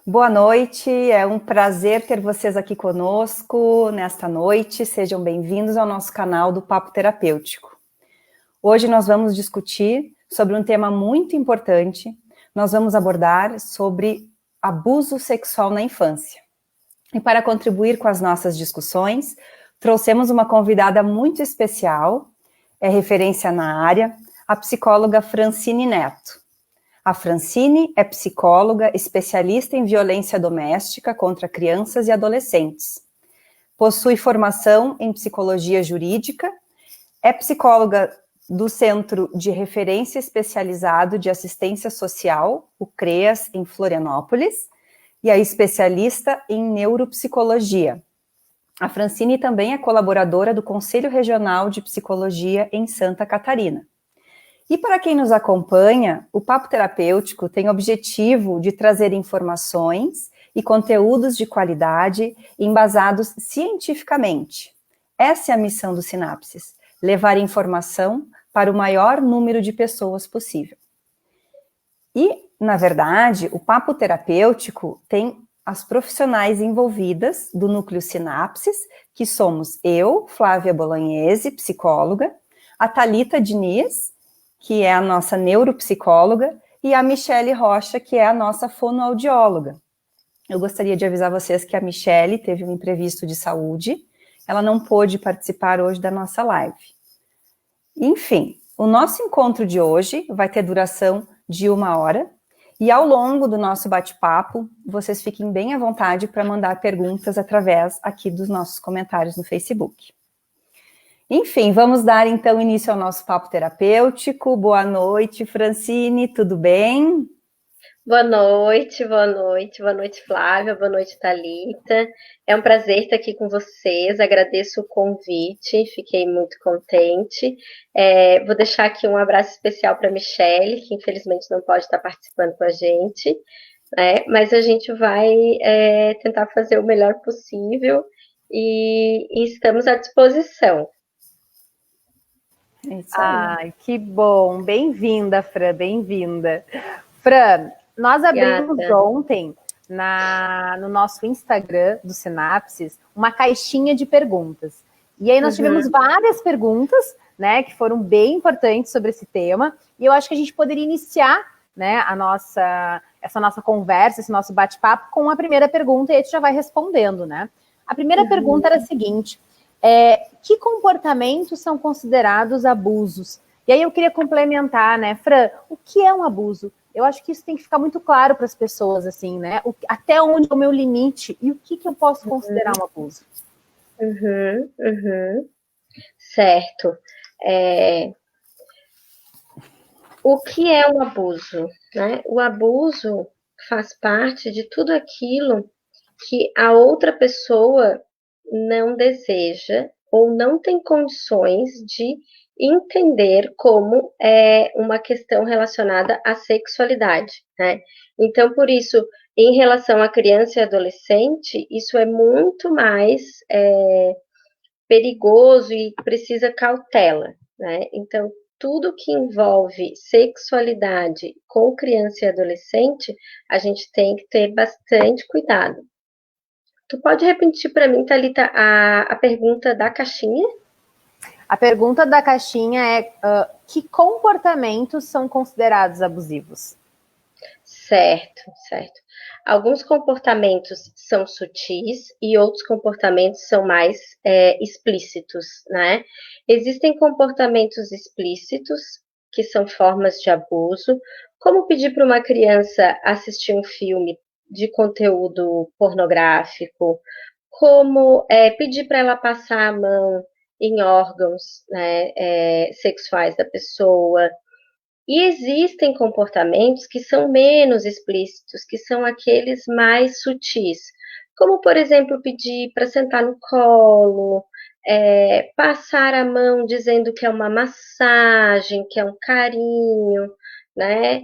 Boa noite, é um prazer ter vocês aqui conosco nesta noite. Sejam bem-vindos ao nosso canal do Papo Terapêutico. Hoje nós vamos discutir sobre um tema muito importante. Nós vamos abordar sobre abuso sexual na infância. E para contribuir com as nossas discussões, trouxemos uma convidada muito especial, é referência na área, a psicóloga Francine Neto. A Francine é psicóloga, especialista em violência doméstica contra crianças e adolescentes. Possui formação em psicologia jurídica, é psicóloga do Centro de Referência Especializado de Assistência Social, o CREAS, em Florianópolis, e é especialista em neuropsicologia. A Francine também é colaboradora do Conselho Regional de Psicologia em Santa Catarina. E para quem nos acompanha, o Papo Terapêutico tem o objetivo de trazer informações e conteúdos de qualidade embasados cientificamente. Essa é a missão do Sinapses, levar informação para o maior número de pessoas possível. E, na verdade, o Papo Terapêutico tem as profissionais envolvidas do Núcleo Sinapses, que somos eu, Flávia Bolognese, psicóloga, a Thalita Diniz, que é a nossa neuropsicóloga, e a Michele Rocha, que é a nossa fonoaudióloga. Eu gostaria de avisar vocês que a Michele teve um imprevisto de saúde, ela não pôde participar hoje da nossa live. Enfim, o nosso encontro de hoje vai ter duração de 1 hora, e ao longo do nosso bate-papo, vocês fiquem bem à vontade para mandar perguntas através aqui dos nossos comentários no Facebook. Enfim, vamos dar então início ao nosso papo terapêutico. Boa noite, Francine, tudo bem? Boa noite, Flávia, boa noite, Thalita. É um prazer estar aqui com vocês, agradeço o convite, fiquei muito contente. Vou deixar aqui um abraço especial para a Michele, que infelizmente não pode estar participando com a gente, mas a gente vai tentar fazer o melhor possível e estamos à disposição. É isso aí. Ai, que bom. Bem-vinda, Fran, bem-vinda. Fran, nós abrimos ontem no nosso Instagram do Sinapses uma caixinha de perguntas. E aí nós tivemos várias perguntas, né, que foram bem importantes sobre esse tema. E eu acho que a gente poderia iniciar, né, essa nossa conversa, esse nosso bate-papo com a primeira pergunta, e aí a gente já vai respondendo, né? A primeira pergunta era a seguinte: que comportamentos são considerados abusos? E aí eu queria complementar, né, Fran, o que é um abuso? Eu acho que isso tem que ficar muito claro para as pessoas, assim, né? Até onde é o meu limite e o que eu posso considerar um abuso? Certo. O que é um abuso? Né? O abuso faz parte de tudo aquilo que a outra pessoa não deseja ou não tem condições de entender como é uma questão relacionada à sexualidade, né? Então, por isso, em relação à criança e adolescente, isso é muito mais perigoso e precisa cautela, né? Então, tudo que envolve sexualidade com criança e adolescente, a gente tem que ter bastante cuidado. Tu pode repetir para mim, Thalita, a pergunta da caixinha? A pergunta da caixinha é que comportamentos são considerados abusivos? Certo. Alguns comportamentos são sutis e outros comportamentos são mais explícitos, né? Existem comportamentos explícitos, que são formas de abuso, como pedir para uma criança assistir um filme de conteúdo pornográfico, como pedir para ela passar a mão em órgãos, né, sexuais da pessoa. E existem comportamentos que são menos explícitos, que são aqueles mais sutis, como, por exemplo, pedir para sentar no colo, passar a mão dizendo que é uma massagem, que é um carinho, né?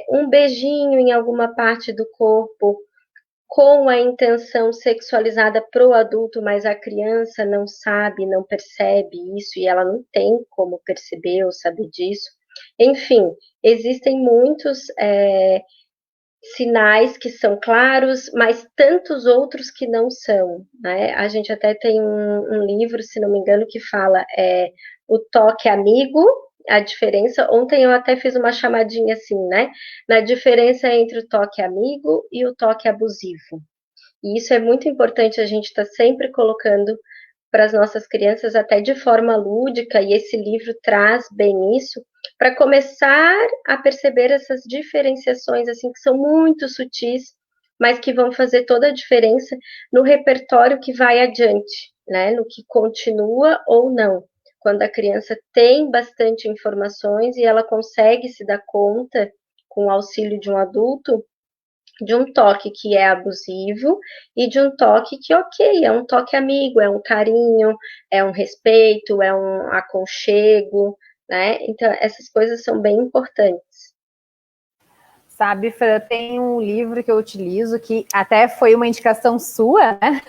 Um beijinho em alguma parte do corpo com a intenção sexualizada para o adulto, mas a criança não sabe, não percebe isso e ela não tem como perceber ou saber disso. Enfim, existem muitos sinais que são claros, mas tantos outros que não são, né? A gente até tem um livro, se não me engano, que fala o toque amigo, a diferença. Ontem eu até fiz uma chamadinha assim, né? Na diferença entre o toque amigo e o toque abusivo. E isso é muito importante a gente estar sempre colocando para as nossas crianças, até de forma lúdica, e esse livro traz bem isso, para começar a perceber essas diferenciações, assim, que são muito sutis, mas que vão fazer toda a diferença no repertório que vai adiante, né? No que continua ou não. Quando a criança tem bastante informações e ela consegue se dar conta, com o auxílio de um adulto, de um toque que é abusivo e de um toque que, ok, é um toque amigo, é um carinho, é um respeito, é um aconchego, né? Então, essas coisas são bem importantes. Sabe, Fran, tem um livro que eu utilizo que até foi uma indicação sua, né?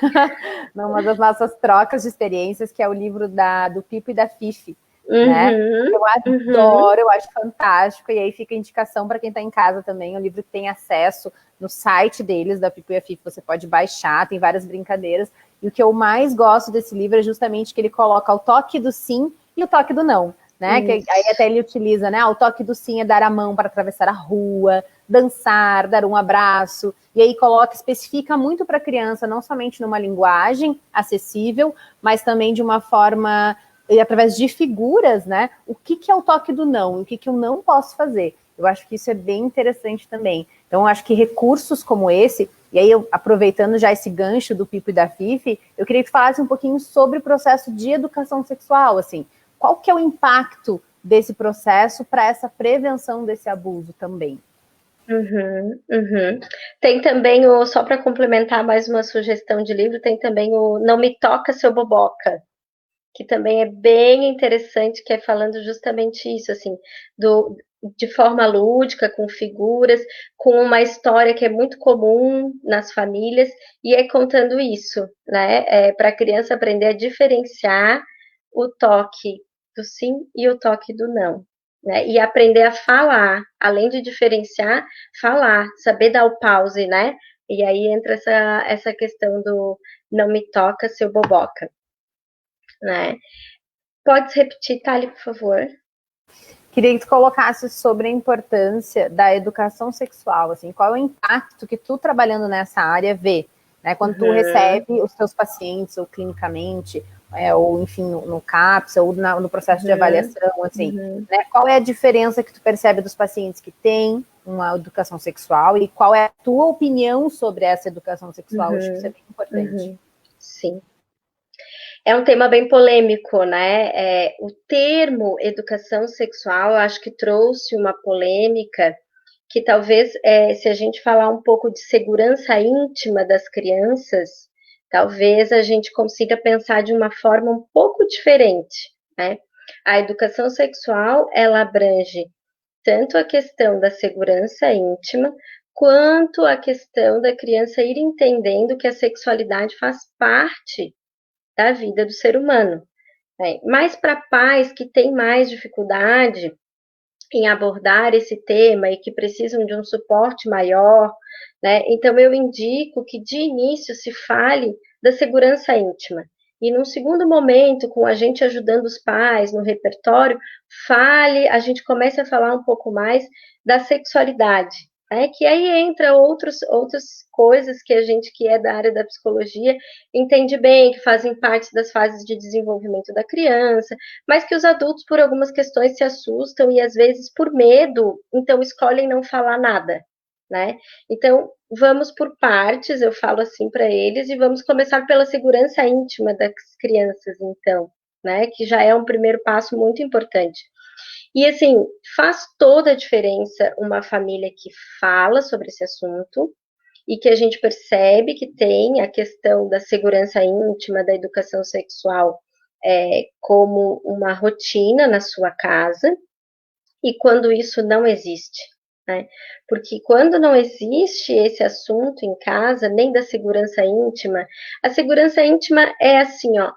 Numa das nossas trocas de experiências, que é o livro do Pipo e da Fifi, né? Eu adoro, eu acho fantástico, e aí fica a indicação para quem está em casa também, um livro que tem acesso no site deles, da Pipo e a Fifi, você pode baixar, tem várias brincadeiras, e o que eu mais gosto desse livro é justamente que ele coloca o toque do sim e o toque do não, né? Que aí até ele utiliza, né? O toque do sim é dar a mão para atravessar a rua, dançar, dar um abraço, e aí especifica muito para a criança, não somente numa linguagem acessível, mas também de uma forma, e através de figuras, né? O que é o toque do não, o que eu não posso fazer. Eu acho que isso é bem interessante também. Então, eu acho que recursos como esse, e aí aproveitando já esse gancho do Pipo e da Fifi, eu queria que tu falasse um pouquinho sobre o processo de educação sexual, assim, qual que é o impacto desse processo para essa prevenção desse abuso também? Tem também só para complementar mais uma sugestão de livro, tem também o Não Me Toca, Seu Boboca, que também é bem interessante, que é falando justamente isso, assim, de forma lúdica, com figuras, com uma história que é muito comum nas famílias, e é contando isso, né, para a criança aprender a diferenciar o toque do sim e o toque do não. Né, e aprender a falar, além de diferenciar, falar, saber dar o pause, né? E aí entra essa questão do não me toca, seu boboca, né? Pode repetir, Thali, por favor? Queria que tu colocasse sobre a importância da educação sexual, assim, qual é o impacto que tu, trabalhando nessa área, vê, né? Quando tu recebe os teus pacientes, ou clinicamente, ou enfim, no CAPS, ou no processo de avaliação, assim, né? Qual é a diferença que tu percebe dos pacientes que têm uma educação sexual e qual é a tua opinião sobre essa educação sexual? Acho que isso é bem importante. Sim. É um tema bem polêmico, né? O termo educação sexual, eu acho que trouxe uma polêmica que talvez, se a gente falar um pouco de segurança íntima das crianças, talvez a gente consiga pensar de uma forma um pouco diferente, né? A educação sexual, ela abrange tanto a questão da segurança íntima, quanto a questão da criança ir entendendo que a sexualidade faz parte da vida do ser humano. Né? Mas para pais que têm mais dificuldade em abordar esse tema e que precisam de um suporte maior, né? Então eu indico que de início se fale da segurança íntima. E num segundo momento, com a gente ajudando os pais no repertório, a gente comece a falar um pouco mais da sexualidade, né? Que aí entra outras coisas que a gente que é da área da psicologia entende bem, que fazem parte das fases de desenvolvimento da criança, mas que os adultos, por algumas questões, se assustam e, às vezes, por medo, então escolhem não falar nada, né? Então, vamos por partes, eu falo assim para eles, e vamos começar pela segurança íntima das crianças, então, né? Que já é um primeiro passo muito importante. E, assim, faz toda a diferença uma família que fala sobre esse assunto, e que a gente percebe que tem a questão da segurança íntima, da educação sexual, como uma rotina na sua casa, e quando isso não existe. Né? Porque quando não existe esse assunto em casa, nem da segurança íntima, a segurança íntima é assim, ó,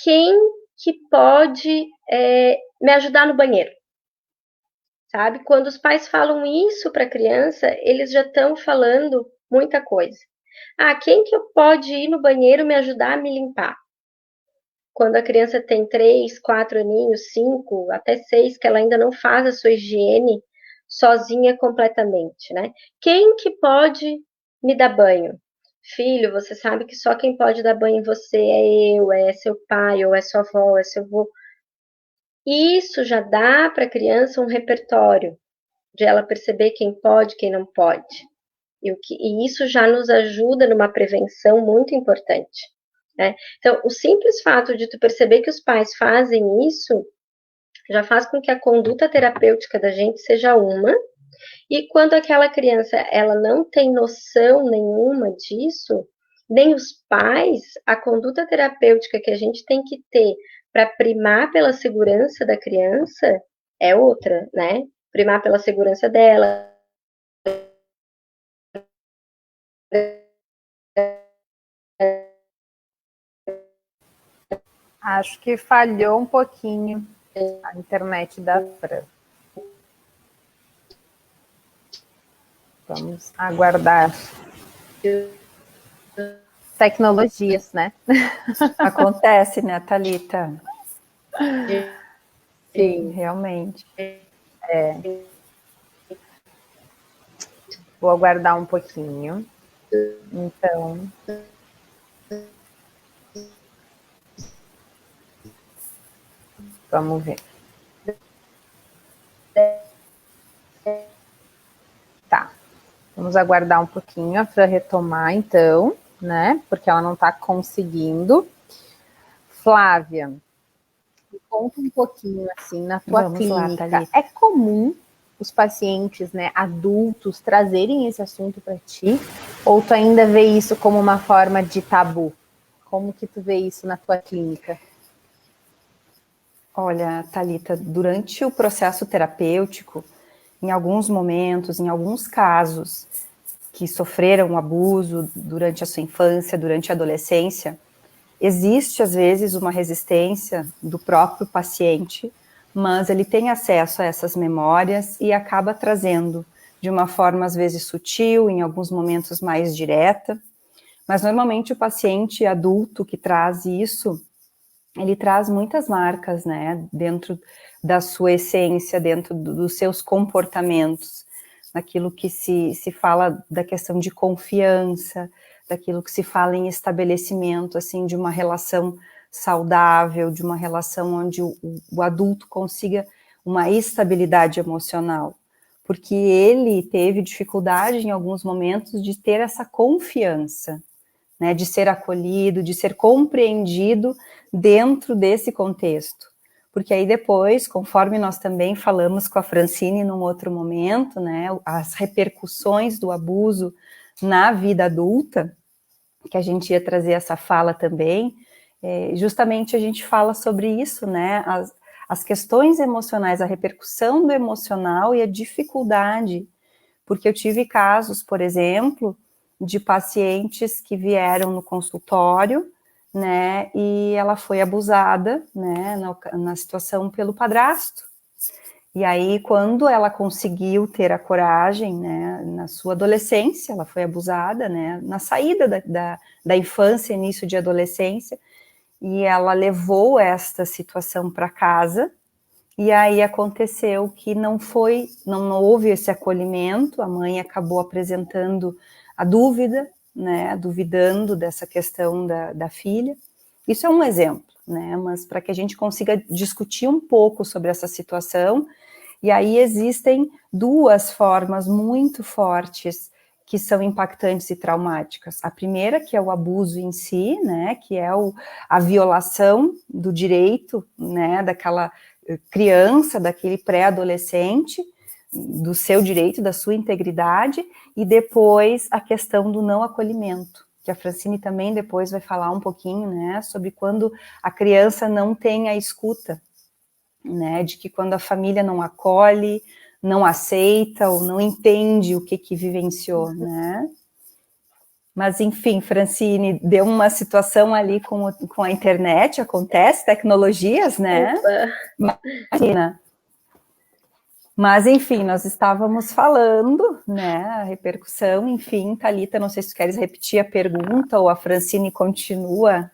quem que pode me ajudar no banheiro? sabe? Quando os pais falam isso para a criança, eles já estão falando muita coisa. Ah, quem que pode ir no banheiro me ajudar a me limpar? Quando a criança tem 3, 4 aninhos, 5, até 6, que ela ainda não faz a sua higiene sozinha completamente, né? Quem que pode me dar banho? Filho, você sabe que só quem pode dar banho em você é eu, é seu pai, ou é sua avó, é seu avô. Isso já dá para a criança um repertório de ela perceber quem pode, quem não pode. E isso já nos ajuda numa prevenção muito importante, né? Então, o simples fato de tu perceber que os pais fazem isso já faz com que a conduta terapêutica da gente seja uma, e quando aquela criança ela não tem noção nenhuma disso, nem os pais, a conduta terapêutica que a gente tem que ter para primar pela segurança da criança é outra, né? Primar pela segurança dela. Acho que falhou um pouquinho a internet da Fran. Vamos aguardar. Tecnologias, né? Acontece, né, Thalita? Sim, realmente. Vou aguardar um pouquinho. Então... Vamos ver. Tá. Vamos aguardar um pouquinho para retomar, então, né? Porque ela não está conseguindo. Flávia, me conta um pouquinho, assim, na tua clínica. Lá, é comum os pacientes, né, adultos, trazerem esse assunto para ti? Ou tu ainda vê isso como uma forma de tabu? Como que tu vê isso na tua clínica? Olha, Thalita, durante o processo terapêutico, em alguns momentos, em alguns casos que sofreram abuso durante a sua infância, durante a adolescência, existe, às vezes, uma resistência do próprio paciente, mas ele tem acesso a essas memórias e acaba trazendo de uma forma, às vezes, sutil, em alguns momentos mais direta, mas normalmente o paciente adulto que traz isso, ele traz muitas marcas, né, dentro da sua essência, dentro dos seus comportamentos, naquilo que se fala da questão de confiança, daquilo que se fala em estabelecimento, assim, de uma relação saudável, de uma relação onde o adulto consiga uma estabilidade emocional, porque ele teve dificuldade em alguns momentos de ter essa confiança, né, de ser acolhido, de ser compreendido dentro desse contexto. Porque aí depois, conforme nós também falamos com a Francine num outro momento, né, as repercussões do abuso na vida adulta, que a gente ia trazer essa fala também, justamente a gente fala sobre isso, né, as questões emocionais, a repercussão do emocional e a dificuldade, porque eu tive casos, por exemplo, de pacientes que vieram no consultório, né, e ela foi abusada, né, na situação pelo padrasto. E aí, quando ela conseguiu ter a coragem, né, na sua adolescência, ela foi abusada, né, na saída da infância, início de adolescência, e ela levou esta situação para casa, e aí aconteceu que não houve esse acolhimento, a mãe acabou apresentando a dúvida, né, duvidando dessa questão da filha. Isso é um exemplo, né, mas para que a gente consiga discutir um pouco sobre essa situação, e aí existem duas formas muito fortes que são impactantes e traumáticas. A primeira, que é o abuso em si, né, que é a violação do direito, né, daquela criança, daquele pré-adolescente, do seu direito, da sua integridade, e depois a questão do não acolhimento, que a Francine também depois vai falar um pouquinho, né, sobre quando a criança não tem a escuta, né, de que quando a família não acolhe, não aceita ou não entende o que vivenciou, né. Mas, enfim, Francine, deu uma situação ali com a internet, acontece, tecnologias, né? Opa. Imagina. Mas, enfim, nós estávamos falando, né, a repercussão, enfim, Thalita, não sei se tu queres repetir a pergunta ou a Francine continua.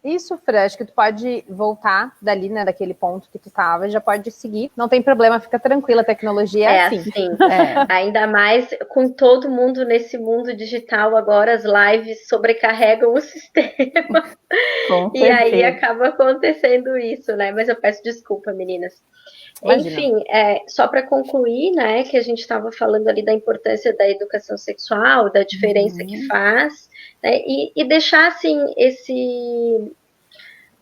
Isso, Fran, acho que tu pode voltar dali, né, daquele ponto que tu estava, já pode seguir, não tem problema, fica tranquila, a tecnologia é assim. Ainda mais com todo mundo nesse mundo digital, agora as lives sobrecarregam o sistema. E aí acaba acontecendo isso, né? Mas eu peço desculpa, meninas. Imagina. Enfim, só para concluir, né, que a gente estava falando ali da importância da educação sexual, da diferença que faz, né, e deixar assim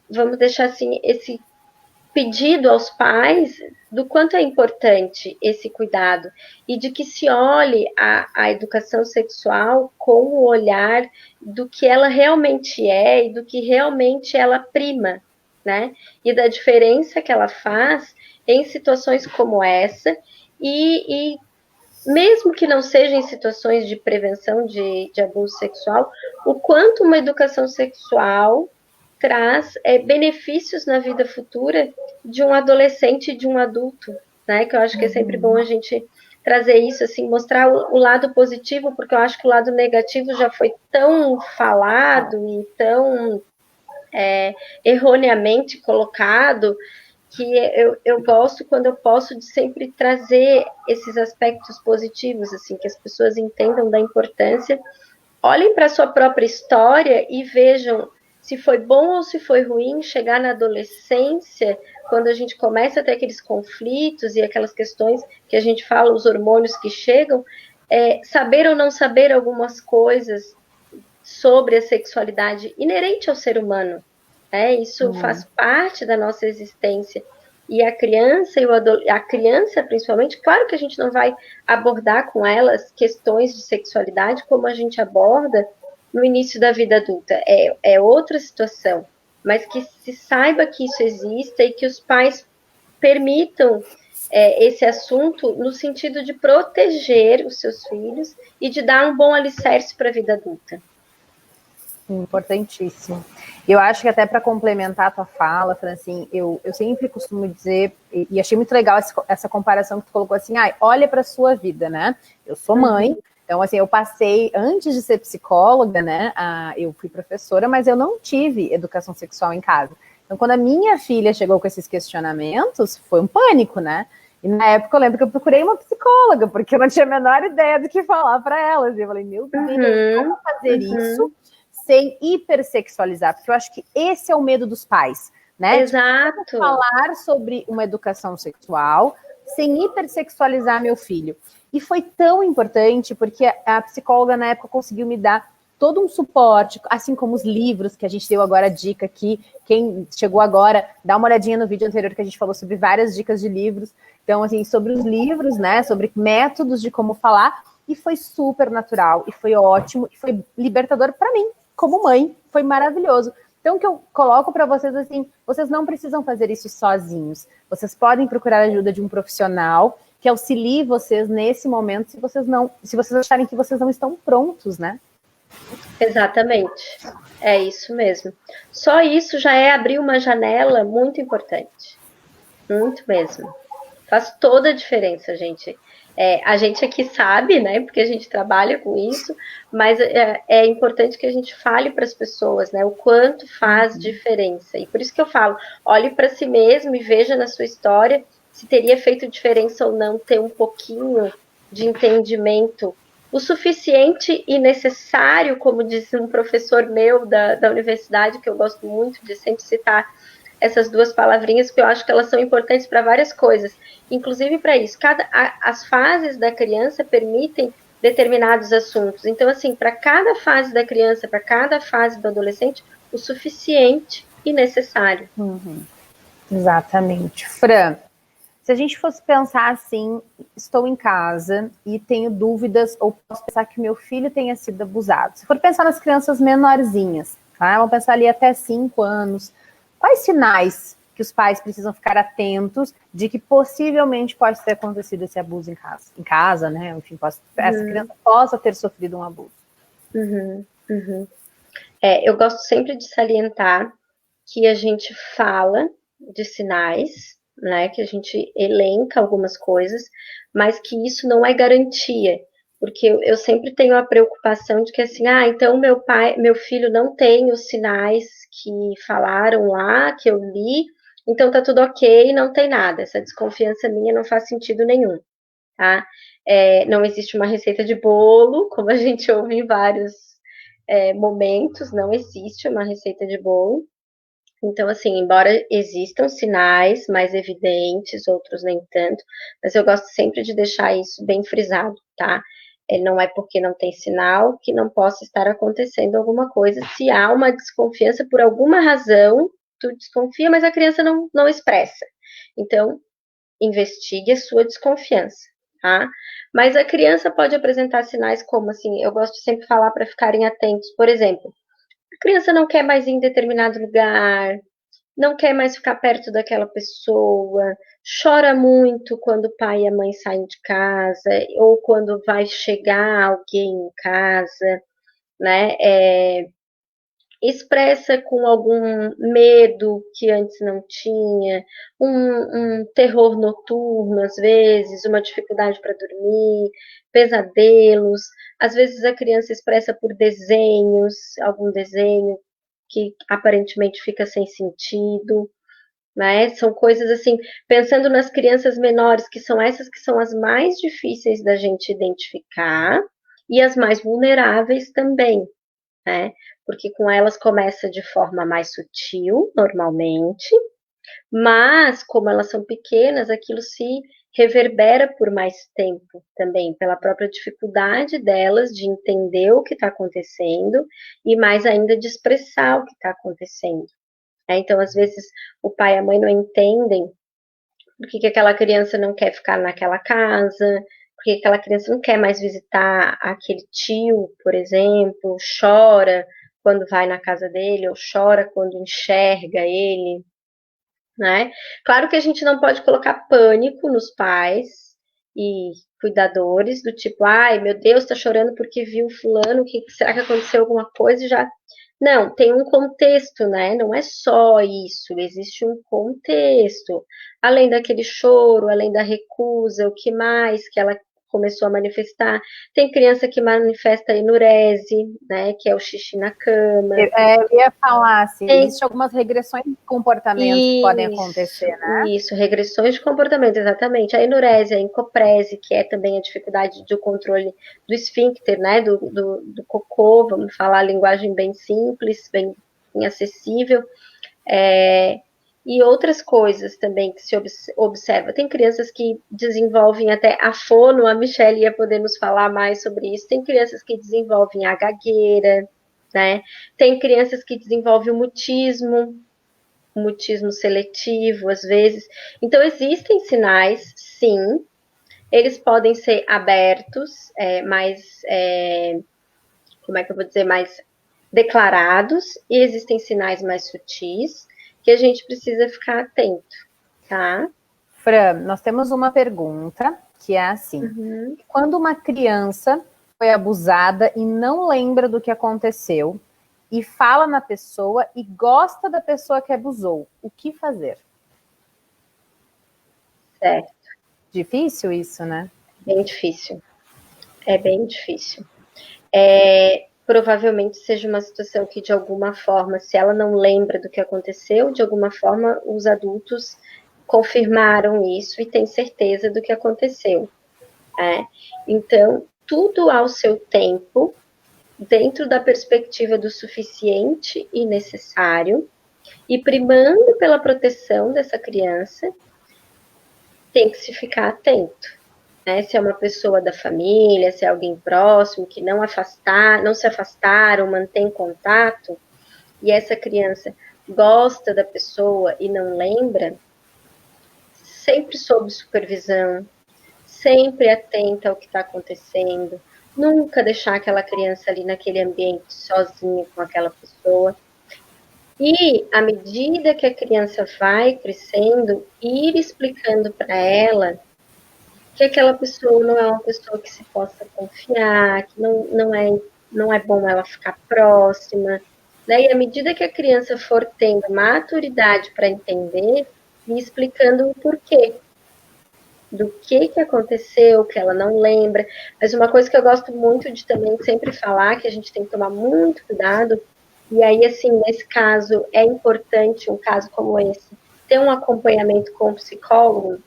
vamos deixar assim esse pedido aos pais do quanto é importante esse cuidado e de que se olhe a educação sexual com o olhar do que ela realmente é e do que realmente ela prima, né? E da diferença que ela faz em situações como essa e mesmo que não seja em situações de prevenção de abuso sexual, o quanto uma educação sexual traz benefícios na vida futura de um adolescente e de um adulto, né? Que eu acho que é sempre bom a gente trazer isso, assim, mostrar o lado positivo, porque eu acho que o lado negativo já foi tão falado e tão erroneamente colocado, que eu gosto, quando eu posso, de sempre trazer esses aspectos positivos, assim, que as pessoas entendam da importância, olhem para a sua própria história e vejam se foi bom ou se foi ruim chegar na adolescência, quando a gente começa a ter aqueles conflitos e aquelas questões que a gente fala, os hormônios que chegam, saber ou não saber algumas coisas sobre a sexualidade inerente ao ser humano. Isso faz parte da nossa existência. E a criança, a criança principalmente, claro que a gente não vai abordar com elas questões de sexualidade como a gente aborda no início da vida adulta. É outra situação. Mas que se saiba que isso existe e que os pais permitam esse assunto no sentido de proteger os seus filhos e de dar um bom alicerce para a vida adulta. Importantíssimo. Eu acho que até para complementar a tua fala, Francine, eu sempre costumo dizer, e achei muito legal essa comparação que tu colocou assim, olha para a sua vida, né? Eu sou mãe, então assim, eu passei, antes de ser psicóloga, né, eu fui professora, mas eu não tive educação sexual em casa. Então quando a minha filha chegou com esses questionamentos, foi um pânico, né? E na época eu lembro que eu procurei uma psicóloga, porque eu não tinha a menor ideia do que falar para elas. E eu falei, meu Deus, como fazer isso sem hipersexualizar? Porque eu acho que esse é o medo dos pais, né? Exato. De falar sobre uma educação sexual sem hipersexualizar meu filho. E foi tão importante, porque a psicóloga na época conseguiu me dar todo um suporte, assim como os livros que a gente deu agora a dica aqui. Quem chegou agora, dá uma olhadinha no vídeo anterior que a gente falou sobre várias dicas de livros. Então, assim, sobre os livros, né? Sobre métodos de como falar. E foi super natural, e foi ótimo, e foi libertador para mim, como mãe, foi maravilhoso. Então, o que eu coloco para vocês, assim, vocês não precisam fazer isso sozinhos. Vocês podem procurar a ajuda de um profissional que auxilie vocês nesse momento, se vocês acharem que vocês não estão prontos, né? Exatamente. É isso mesmo. Só isso já é abrir uma janela muito importante. Muito mesmo. Faz toda a diferença, gente. A gente aqui sabe, né? Porque a gente trabalha com isso, mas é importante que a gente fale para as pessoas, né? O quanto faz diferença. E por isso que eu falo, olhe para si mesmo e veja na sua história se teria feito diferença ou não ter um pouquinho de entendimento, o suficiente e necessário, como disse um professor meu da universidade, que eu gosto muito de sempre citar essas duas palavrinhas, que eu acho que elas são importantes para várias coisas, inclusive para isso. As fases da criança permitem determinados assuntos. Então, assim, para cada fase da criança, para cada fase do adolescente, o suficiente e necessário. Exatamente. Fran, se a gente fosse pensar assim, estou em casa e tenho dúvidas, ou posso pensar que meu filho tenha sido abusado. Se for pensar nas crianças menorzinhas, tá? Vamos pensar ali até 5 anos. Quais sinais que os pais precisam ficar atentos de que possivelmente pode ter acontecido esse abuso em casa? Em casa, né? Enfim, essa criança possa ter sofrido um abuso. Eu gosto sempre de salientar que a gente fala de sinais, né? Que a gente elenca algumas coisas, mas que isso não é garantia. Porque eu sempre tenho a preocupação de que assim, então meu filho não tem os sinais que falaram lá, que eu li, então tá tudo ok, não tem nada. Essa desconfiança minha não faz sentido nenhum, tá? Não existe uma receita de bolo, como a gente ouve em vários momentos, não existe uma receita de bolo. Então, assim, embora existam sinais mais evidentes, outros nem tanto, mas eu gosto sempre de deixar isso bem frisado, tá? Não é porque não tem sinal que não possa estar acontecendo alguma coisa. Se há uma desconfiança por alguma razão, tu desconfia, mas a criança não expressa. Então, investigue a sua desconfiança, tá? Mas a criança pode apresentar sinais como, assim, eu gosto de sempre falar para ficarem atentos. Por exemplo, a criança não quer mais ir em determinado lugar, não quer mais ficar perto daquela pessoa, chora muito quando o pai e a mãe saem de casa, ou quando vai chegar alguém em casa, né? Expressa com algum medo que antes não tinha, um terror noturno, às vezes, uma dificuldade para dormir, pesadelos. Às vezes a criança expressa por desenhos, algum desenho que aparentemente fica sem sentido, né? São coisas assim, pensando nas crianças menores, que são essas que são as mais difíceis da gente identificar e as mais vulneráveis também, né? Porque com elas começa de forma mais sutil, normalmente, mas como elas são pequenas, aquilo se reverbera por mais tempo também, pela própria dificuldade delas de entender o que está acontecendo e mais ainda de expressar o que está acontecendo. Então, às vezes, o pai e a mãe não entendem por que aquela criança não quer ficar naquela casa, porque aquela criança não quer mais visitar aquele tio, por exemplo, chora quando vai na casa dele, ou chora quando enxerga ele, né? Claro que a gente não pode colocar pânico nos pais e cuidadores, do tipo, ai, meu Deus, tá chorando porque viu fulano, será que aconteceu alguma coisa? E já não, tem um contexto, né? Não é só isso, existe um contexto. Além daquele choro, além da recusa, o que mais que ela começou a manifestar? Tem criança que manifesta enurese, né? Que é o xixi na cama. Eu ia falar assim, existem algumas regressões de comportamento que podem acontecer, né? Isso, regressões de comportamento, exatamente. A enurese, a encoprese, que é também a dificuldade do controle do esfíncter, né? Do cocô, vamos falar a linguagem bem simples, bem acessível. E outras coisas também que se observa. Tem crianças que desenvolvem até a fono, a Michelle ia poder nos falar mais sobre isso. Tem crianças que desenvolvem a gagueira, né? Tem crianças que desenvolvem o mutismo seletivo, às vezes. Então, existem sinais, sim. Eles podem ser abertos, como é que eu vou dizer, mais declarados, e existem sinais mais sutis, que a gente precisa ficar atento, tá? Fran, nós temos uma pergunta que é assim: quando uma criança foi abusada e não lembra do que aconteceu, e fala na pessoa e gosta da pessoa que abusou, o que fazer? Certo. Difícil isso, né? Bem difícil. É bem difícil. Provavelmente seja uma situação que, de alguma forma, se ela não lembra do que aconteceu, de alguma forma os adultos confirmaram isso e têm certeza do que aconteceu. Então, tudo ao seu tempo, dentro da perspectiva do suficiente e necessário, e primando pela proteção dessa criança, tem que se ficar atento. Se é uma pessoa da família, se é alguém próximo, que não se afastaram, mantém contato, e essa criança gosta da pessoa e não lembra, sempre sob supervisão, sempre atenta ao que está acontecendo, nunca deixar aquela criança ali naquele ambiente sozinha com aquela pessoa. E, à medida que a criança vai crescendo, ir explicando para ela que aquela pessoa não é uma pessoa que se possa confiar, que não é bom ela ficar próxima. E à medida que a criança for tendo maturidade para entender, me explicando o porquê. Do que aconteceu, que ela não lembra. Mas uma coisa que eu gosto muito de também sempre falar, que a gente tem que tomar muito cuidado, e aí, assim, nesse caso, é importante, um caso como esse, ter um acompanhamento com o psicólogo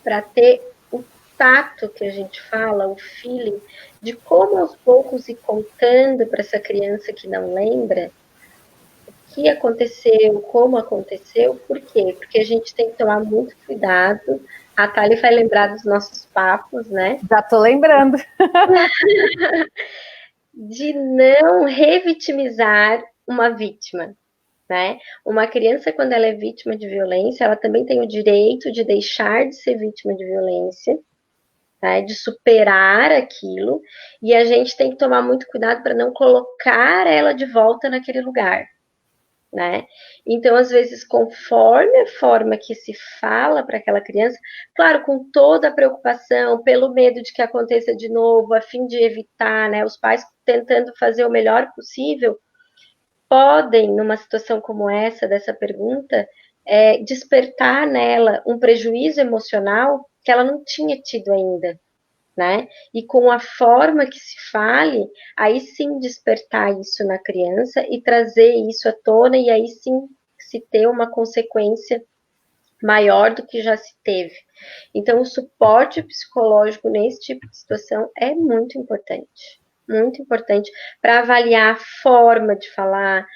para ter o tato que a gente fala, o feeling, de como aos poucos ir contando para essa criança que não lembra o que aconteceu, como aconteceu, por quê? Porque a gente tem que tomar muito cuidado. A Thali vai lembrar dos nossos papos, né? Já tô lembrando. De não revitimizar uma vítima, né? Uma criança, quando ela é vítima de violência, ela também tem o direito de deixar de ser vítima de violência, né? De superar aquilo, e a gente tem que tomar muito cuidado para não colocar ela de volta naquele lugar. Né? Então, às vezes, conforme a forma que se fala para aquela criança, claro, com toda a preocupação, pelo medo de que aconteça de novo, a fim de evitar, né? Os pais tentando fazer o melhor possível, podem, numa situação como essa, dessa pergunta, despertar nela um prejuízo emocional que ela não tinha tido ainda. Né? E com a forma que se fale, aí sim despertar isso na criança e trazer isso à tona, e aí sim se ter uma consequência maior do que já se teve. Então, o suporte psicológico nesse tipo de situação é muito importante para avaliar a forma de falar,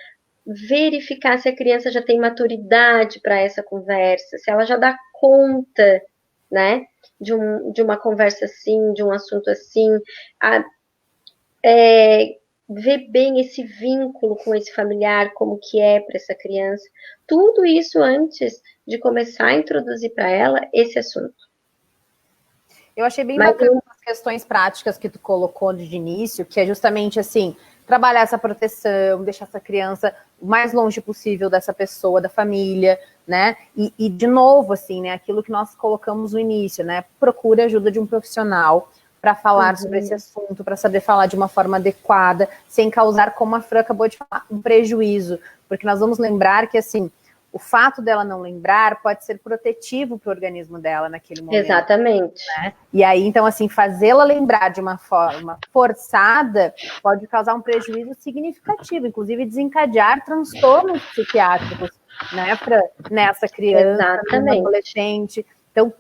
verificar se a criança já tem maturidade para essa conversa, se ela já dá conta, né? De uma conversa assim, de um assunto assim, ver bem esse vínculo com esse familiar, como que é para essa criança. Tudo isso antes de começar a introduzir para ela esse assunto. Eu achei bem bacana as questões práticas que tu colocou de início, que é justamente assim, trabalhar essa proteção, deixar essa criança o mais longe possível dessa pessoa, da família, né? E de novo, assim, né? Aquilo que nós colocamos no início, né? Procure a ajuda de um profissional para falar sobre esse assunto, para saber falar de uma forma adequada, sem causar, como a Fran acabou de falar, um prejuízo. Porque nós vamos lembrar que, assim, o fato dela não lembrar pode ser protetivo para o organismo dela naquele momento. Exatamente. Né? E aí, então, assim, fazê-la lembrar de uma forma forçada pode causar um prejuízo significativo, inclusive desencadear transtornos psiquiátricos, né, nessa criança, nessa adolescente. Então,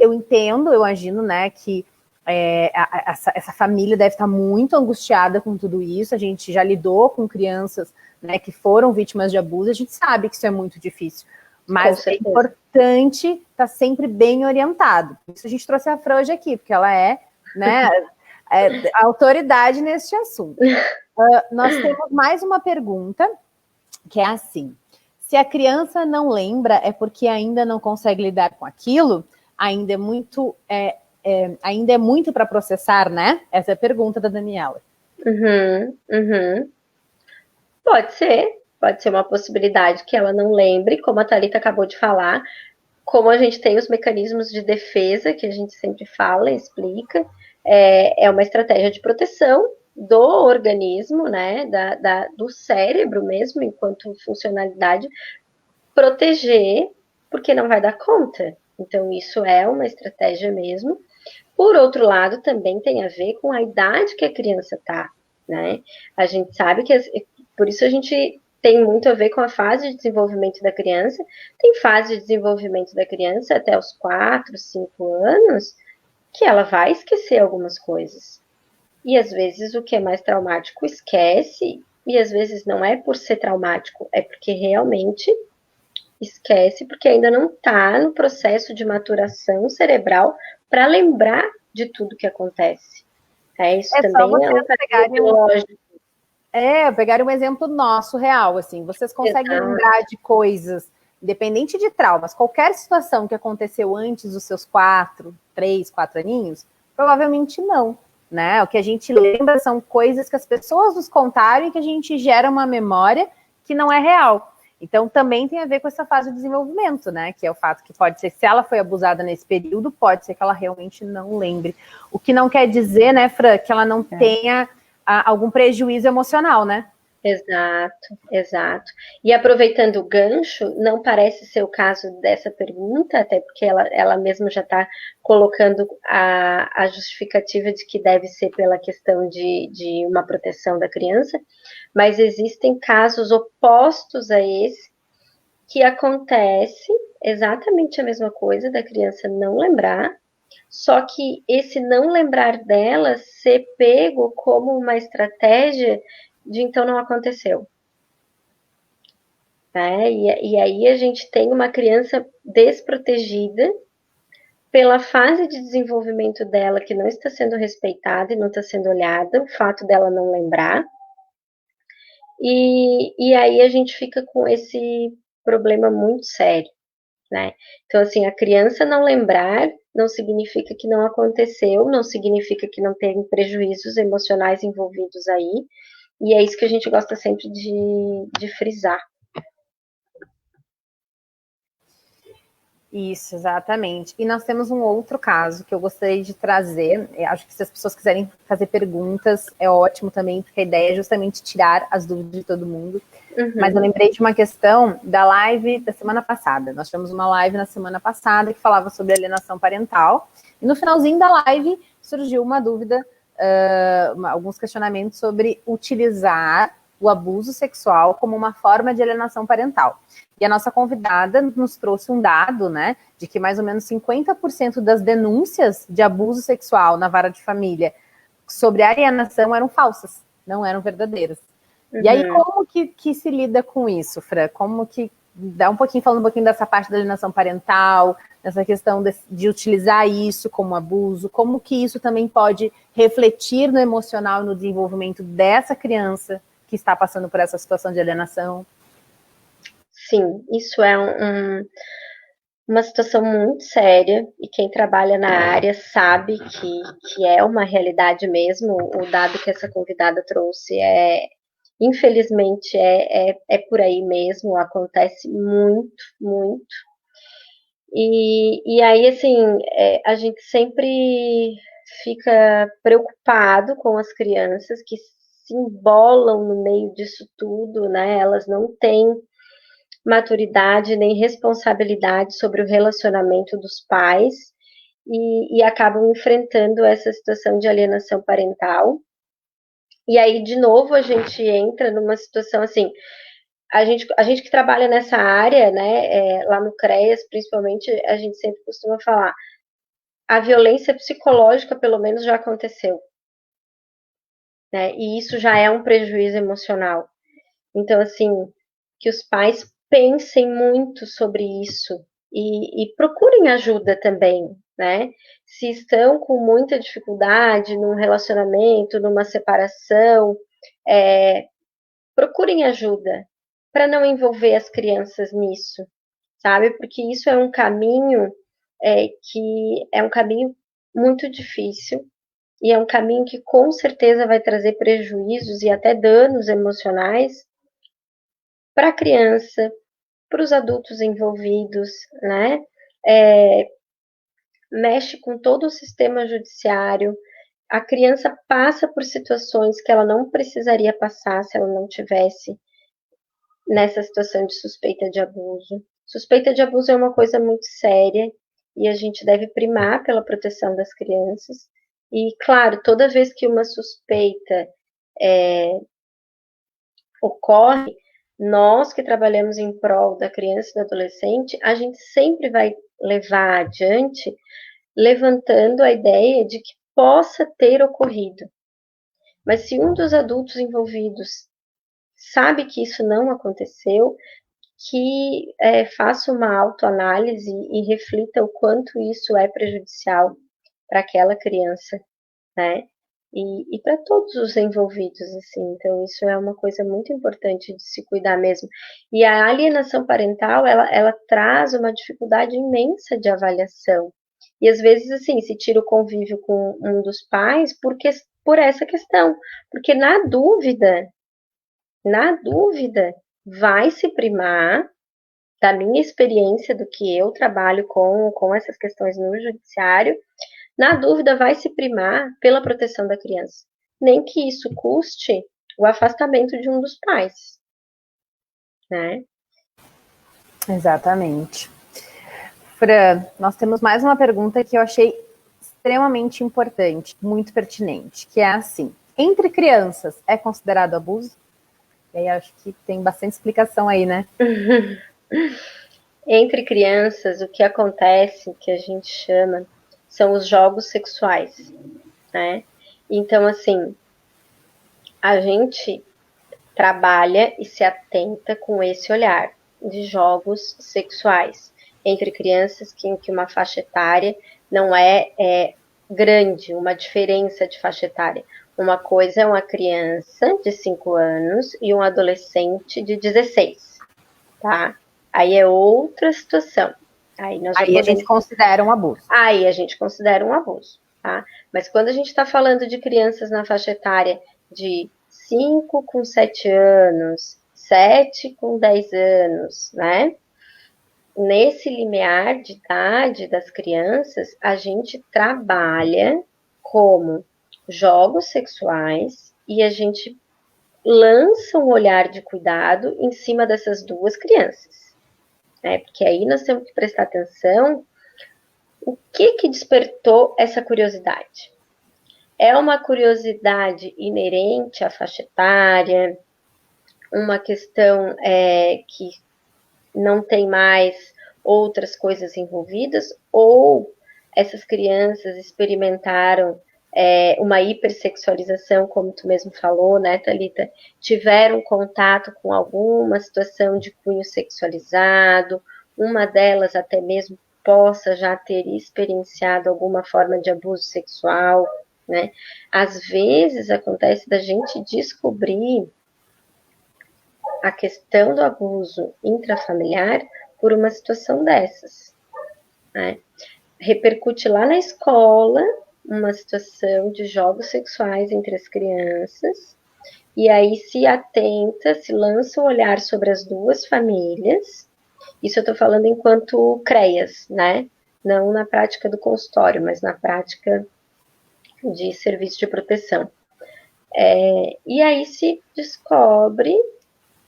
eu entendo, eu imagino, né, que essa família deve estar muito angustiada com tudo isso. A gente já lidou com crianças, né, que foram vítimas de abuso, a gente sabe que isso é muito difícil, mas é importante estar sempre bem orientado. Por isso a gente trouxe a Fran hoje aqui, porque ela é, né, a autoridade neste assunto. Nós temos mais uma pergunta, que é assim: se a criança não lembra, é porque ainda não consegue lidar com aquilo? Ainda é muito para processar, né? Essa é a pergunta da Daniela. Pode ser uma possibilidade que ela não lembre, como a Thalita acabou de falar, como a gente tem os mecanismos de defesa, que a gente sempre fala e explica, é uma estratégia de proteção do organismo, né, do cérebro mesmo, enquanto funcionalidade, proteger, porque não vai dar conta. Então, isso é uma estratégia mesmo. Por outro lado, também tem a ver com a idade que a criança está, né? A gente sabe que, por isso a gente tem muito a ver com a fase de desenvolvimento da criança. Tem fase de desenvolvimento da criança até os 4, 5 anos, que ela vai esquecer algumas coisas. E às vezes o que é mais traumático esquece, e às vezes não é por ser traumático, é porque realmente esquece, porque ainda não está no processo de maturação cerebral para lembrar de tudo que acontece. Isso também é pegar um exemplo nosso, real, assim, vocês conseguem lembrar de coisas, independente de traumas, qualquer situação que aconteceu antes dos seus 3, 4 aninhos, provavelmente não, né? O que a gente lembra são coisas que as pessoas nos contaram e que a gente gera uma memória que não é real. Então, também tem a ver com essa fase de desenvolvimento, né? Que é o fato que pode ser, se ela foi abusada nesse período, pode ser que ela realmente não lembre. O que não quer dizer, né, Fran, que ela não tenha algum prejuízo emocional, né? Exato, exato. E aproveitando o gancho, não parece ser o caso dessa pergunta, até porque ela mesma já está colocando a justificativa de que deve ser pela questão de uma proteção da criança, mas existem casos opostos a esse, que acontece exatamente a mesma coisa da criança não lembrar, só que esse não lembrar dela ser pego como uma estratégia de então não aconteceu. Né? E aí a gente tem uma criança desprotegida pela fase de desenvolvimento dela que não está sendo respeitada e não está sendo olhada, o fato dela não lembrar. E aí a gente fica com esse problema muito sério. Né? Então, assim, a criança não lembrar não significa que não aconteceu, não significa que não tem prejuízos emocionais envolvidos aí, e é isso que a gente gosta sempre de frisar. Isso, exatamente. E nós temos um outro caso que eu gostaria de trazer. Acho que se as pessoas quiserem fazer perguntas, é ótimo também, porque a ideia é justamente tirar as dúvidas de todo mundo. Uhum. Mas eu lembrei de uma questão da live da semana passada. Nós tivemos uma live na semana passada que falava sobre alienação parental. E no finalzinho da live surgiu uma dúvida, alguns questionamentos sobre utilizar o abuso sexual como uma forma de alienação parental. E a nossa convidada nos trouxe um dado, né, de que mais ou menos 50% das denúncias de abuso sexual na vara de família sobre alienação eram falsas, não eram verdadeiras. Uhum. E aí, como que se lida com isso, Fran? Como que dá falando um pouquinho dessa parte da alienação parental, dessa questão de utilizar isso como abuso, como que isso também pode refletir no emocional e no desenvolvimento dessa criança que está passando por essa situação de alienação? Sim, isso é uma situação muito séria, e quem trabalha na área sabe que é uma realidade mesmo. O dado que essa convidada trouxe infelizmente, é por aí mesmo, acontece muito, muito. E aí, assim, a gente sempre fica preocupado com as crianças que se embolam no meio disso tudo, né? Elas não têm maturidade nem responsabilidade sobre o relacionamento dos pais e acabam enfrentando essa situação de alienação parental. E aí, de novo, a gente entra numa situação assim, a gente que trabalha nessa área, né, lá no CREAS, principalmente, a gente sempre costuma falar, a violência psicológica, pelo menos, já aconteceu. Né, e isso já é um prejuízo emocional. Então, assim, que os pais pensem muito sobre isso e procurem ajuda também, né? Se estão com muita dificuldade num relacionamento, numa separação, procurem ajuda para não envolver as crianças nisso, sabe? Porque isso é um caminho que é um caminho muito difícil e é um caminho que com certeza vai trazer prejuízos e até danos emocionais para a criança, para os adultos envolvidos, né? Mexe com todo o sistema judiciário. A criança passa por situações que ela não precisaria passar se ela não tivesse nessa situação de suspeita de abuso. Suspeita de abuso é uma coisa muito séria e a gente deve primar pela proteção das crianças. E, claro, toda vez que uma suspeita ocorre, nós que trabalhamos em prol da criança e do adolescente, a gente sempre vai levar adiante levantando a ideia de que possa ter ocorrido. Mas se um dos adultos envolvidos sabe que isso não aconteceu, que faça uma autoanálise e reflita o quanto isso é prejudicial para aquela criança, né? E para todos os envolvidos, assim. Então, isso é uma coisa muito importante de se cuidar mesmo. E a alienação parental, ela traz uma dificuldade imensa de avaliação. E, às vezes, assim, se tira o convívio com um dos pais por essa questão. Porque, na dúvida, vai se primar, da minha experiência, do que eu trabalho com essas questões no judiciário, na dúvida vai se primar pela proteção da criança. Nem que isso custe o afastamento de um dos pais, né? Exatamente. Fran, nós temos mais uma pergunta que eu achei extremamente importante, muito pertinente, que é assim, entre crianças é considerado abuso? E aí acho que tem bastante explicação aí, né? Entre crianças, o que acontece, que a gente chama, são os jogos sexuais, né? Então, assim, a gente trabalha e se atenta com esse olhar de jogos sexuais entre crianças em que uma faixa etária não é grande, uma diferença de faixa etária. Uma coisa é uma criança de 5 anos e um adolescente de 16, tá? Aí é outra situação. Aí a gente considera um abuso. Aí a gente considera um abuso, tá? Mas quando a gente está falando de crianças na faixa etária de 5 com 7 anos, 7 com 10 anos, né? Nesse limiar de idade das crianças, a gente trabalha como jogos sexuais e a gente lança um olhar de cuidado em cima dessas duas crianças, né? Porque aí nós temos que prestar atenção o que despertou essa curiosidade. É uma curiosidade inerente à faixa etária, uma questão que não tem mais outras coisas envolvidas, ou essas crianças experimentaram uma hipersexualização, como tu mesmo falou, né, Thalita? Tiveram contato com alguma situação de cunho sexualizado, uma delas até mesmo possa já ter experienciado alguma forma de abuso sexual, né? Às vezes acontece da gente descobrir a questão do abuso intrafamiliar por uma situação dessas, né? Repercute lá na escola uma situação de jogos sexuais entre as crianças, e aí se atenta, se lança um olhar sobre as duas famílias. Isso eu estou falando enquanto CREAS, né? Não na prática do consultório, mas na prática de serviço de proteção. E aí se descobre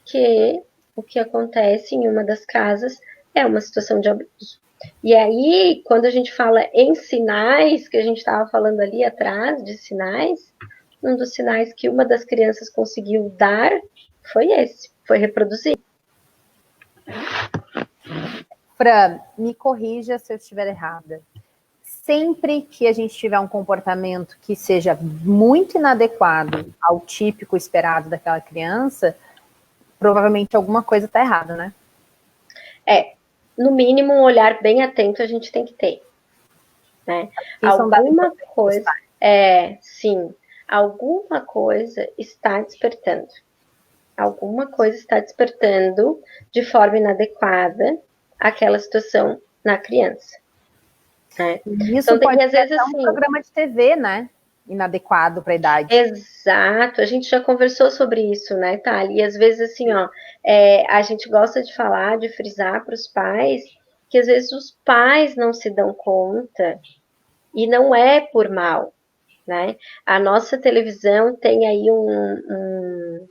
que o que acontece em uma das casas é uma situação de abuso. E aí, quando a gente fala em sinais, que a gente estava falando ali atrás de sinais, um dos sinais que uma das crianças conseguiu dar foi esse, foi reproduzir. Fran, me corrija se eu estiver errada. Sempre que a gente tiver um comportamento que seja muito inadequado ao típico esperado daquela criança, provavelmente alguma coisa está errada, né? No mínimo, um olhar bem atento a gente tem que ter, né? Alguma coisa, sim, alguma coisa está despertando. Alguma coisa está despertando de forma inadequada aquela situação na criança. Né? Isso então, pode ser um programa de TV, né? Inadequado para a idade. Exato, a gente já conversou sobre isso, né, Thali? E às vezes, assim, ó, a gente gosta de falar, de frisar para os pais, que às vezes os pais não se dão conta, e não é por mal, né? A nossa televisão tem aí um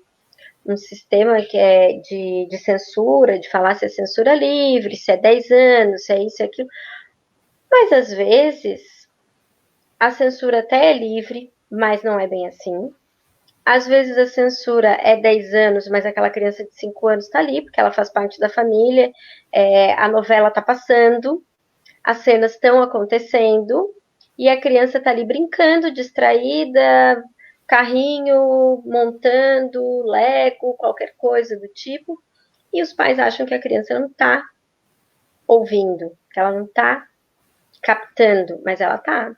sistema que é de censura, de falar se é censura livre, se é 10 anos, se é isso e aquilo. Mas, às vezes, a censura até é livre, mas não é bem assim. Às vezes a censura é 10 anos, mas aquela criança de 5 anos está ali, porque ela faz parte da família, a novela está passando, as cenas estão acontecendo, e a criança está ali brincando, distraída, carrinho, montando, Lego, qualquer coisa do tipo, e os pais acham que a criança não está ouvindo, que ela não está captando, mas ela está.